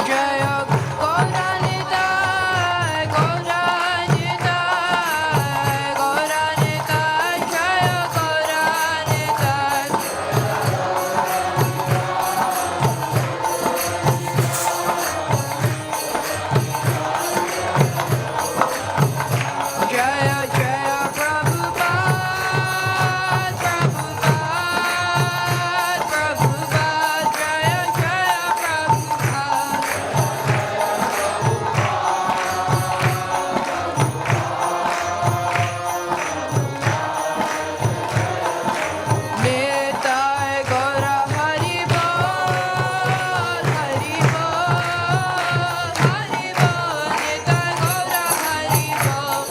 [SPEAKER 7] Jaya Gauranita, Gauranita, Gauranita, Jaya Gauranita. Jaya Jaya Prabhupada, Prabhupada, Prabhupada, Jaya Jaya Prabhupada. Nitai Gaura Hari Bol, Hari Bol, Hari Bol, Nitai Gaura Hari Bol.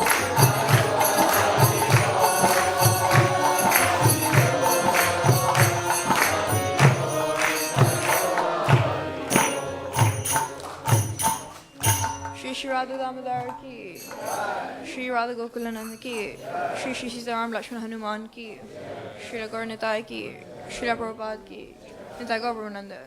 [SPEAKER 7] Shri Shri Radha Damodar ki, Shri Radha Gokulananda ki, Shri Shri Sitaram Lakshman Hanuman ki, Shri Gaur Nitai ki, Shri Prabhupada ki, Nitai Gaur Nanda.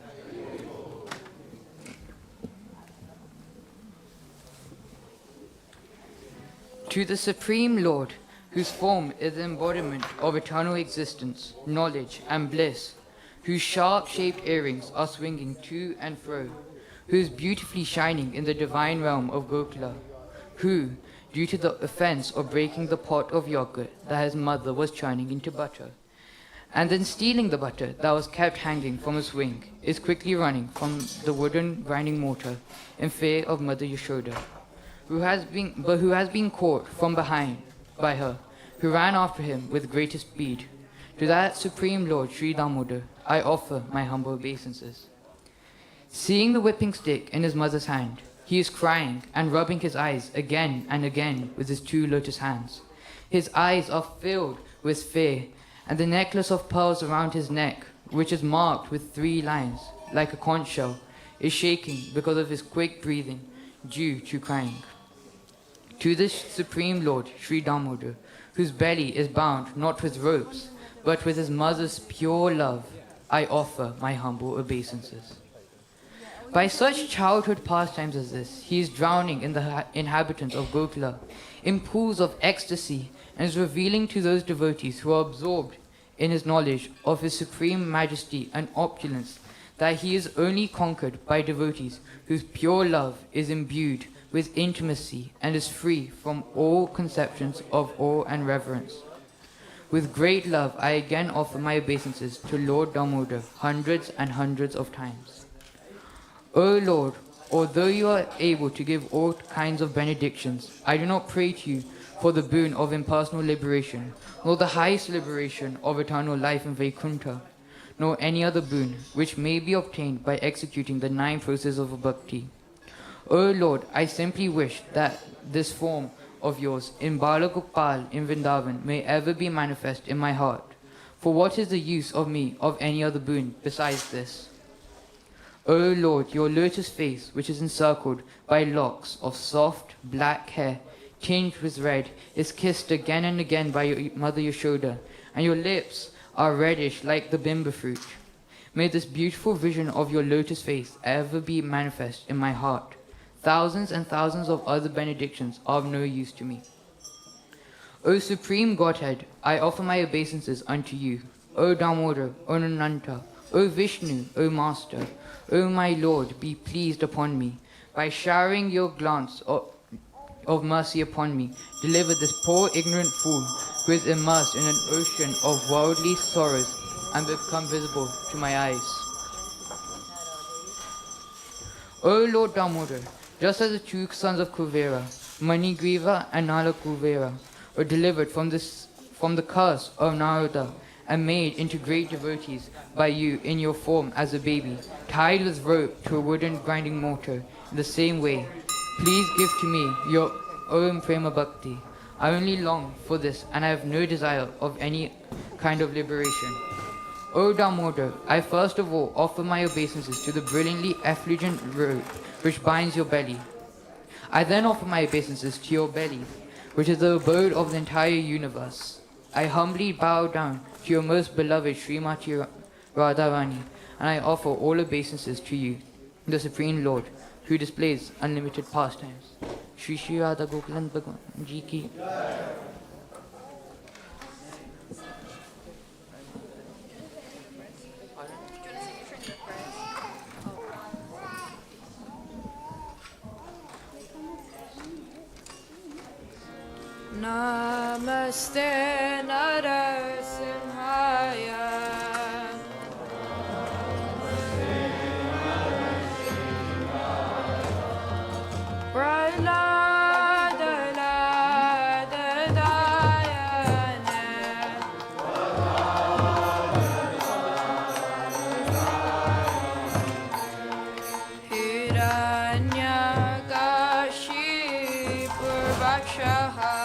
[SPEAKER 8] To the Supreme Lord, whose form is the embodiment of eternal existence, knowledge, and bliss, whose sharp-shaped earrings are swinging to and fro, who is beautifully shining in the divine realm of Gokula, who, due to the offense of breaking the pot of yogurt that his mother was churning into butter, and then stealing the butter that was kept hanging from a swing, is quickly running from the wooden grinding mortar in fear of Mother Yashoda, who has been caught from behind by her, who ran after him with greater speed. To that Supreme Lord Sri Damodar, I offer my humble obeisances. Seeing the whipping stick in his mother's hand, he is crying and rubbing his eyes again and again with his two lotus hands. His eyes are filled with fear, and the necklace of pearls around his neck, which is marked with 3 lines, like a conch shell, is shaking because of his quick breathing, due to crying. To the Supreme Lord Sri Damodar, whose belly is bound not with ropes, but with his mother's pure love, I offer my humble obeisances. By such childhood pastimes as this, he is drowning in the inhabitants of Gokula in pools of ecstasy, and is revealing to those devotees who are absorbed in his knowledge of his supreme majesty and opulence that he is only conquered by devotees whose pure love is imbued with intimacy and is free from all conceptions of awe and reverence. With great love, I again offer my obeisances to Lord Damodar hundreds and hundreds of times. O Lord, although you are able to give all kinds of benedictions, I do not pray to you for the boon of impersonal liberation, nor the highest liberation of eternal life in Vaikuntha, nor any other boon which may be obtained by executing the 9 processes of bhakti. O Lord, I simply wish that this form of yours in Bala Gopal in Vrindavan may ever be manifest in my heart. For what is the use of me of any other boon besides this? O Lord, your lotus face, which is encircled by locks of soft black hair, tinged with red, is kissed again and again by your mother Yashoda, and your lips are reddish like the bimba fruit. May this beautiful vision of your lotus face ever be manifest in my heart. Thousands and thousands of other benedictions are of no use to me. O Supreme Godhead, I offer my obeisances unto you. O Damodar, O Nananta, O Vishnu, O Master, O my Lord, be pleased upon me. By showering your glance of mercy upon me, deliver this poor ignorant fool who is immersed in an ocean of worldly sorrows and become visible to my eyes. O Lord Damodar, just as the 2 sons of Kuvera, Manigriva and Nala Kuvera, were delivered from the curse of Narada and made into great devotees by you in your form as a baby, tied with rope to a wooden grinding mortar, in the same way, please give to me your own prema bhakti. I only long for this, and I have no desire of any kind of liberation. O Damodar, I first of all offer my obeisances to the brilliantly effulgent robe which binds your belly. I then offer my obeisances to your belly, which is the abode of the entire universe. I humbly bow down to your most beloved Srimati Radharani, and I offer all obeisances to you, the Supreme Lord, who displays unlimited pastimes. Shri Shri Radha Gokulan Bhagwan Ji Ki.
[SPEAKER 7] Namaste Narasimhaya. Hiranyakashi Purvakshaha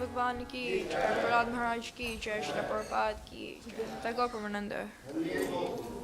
[SPEAKER 7] भगवान की जय, प्रहलाद महाराज की जय, श्री प्रभुपाद की जय, जय गो परमानंद।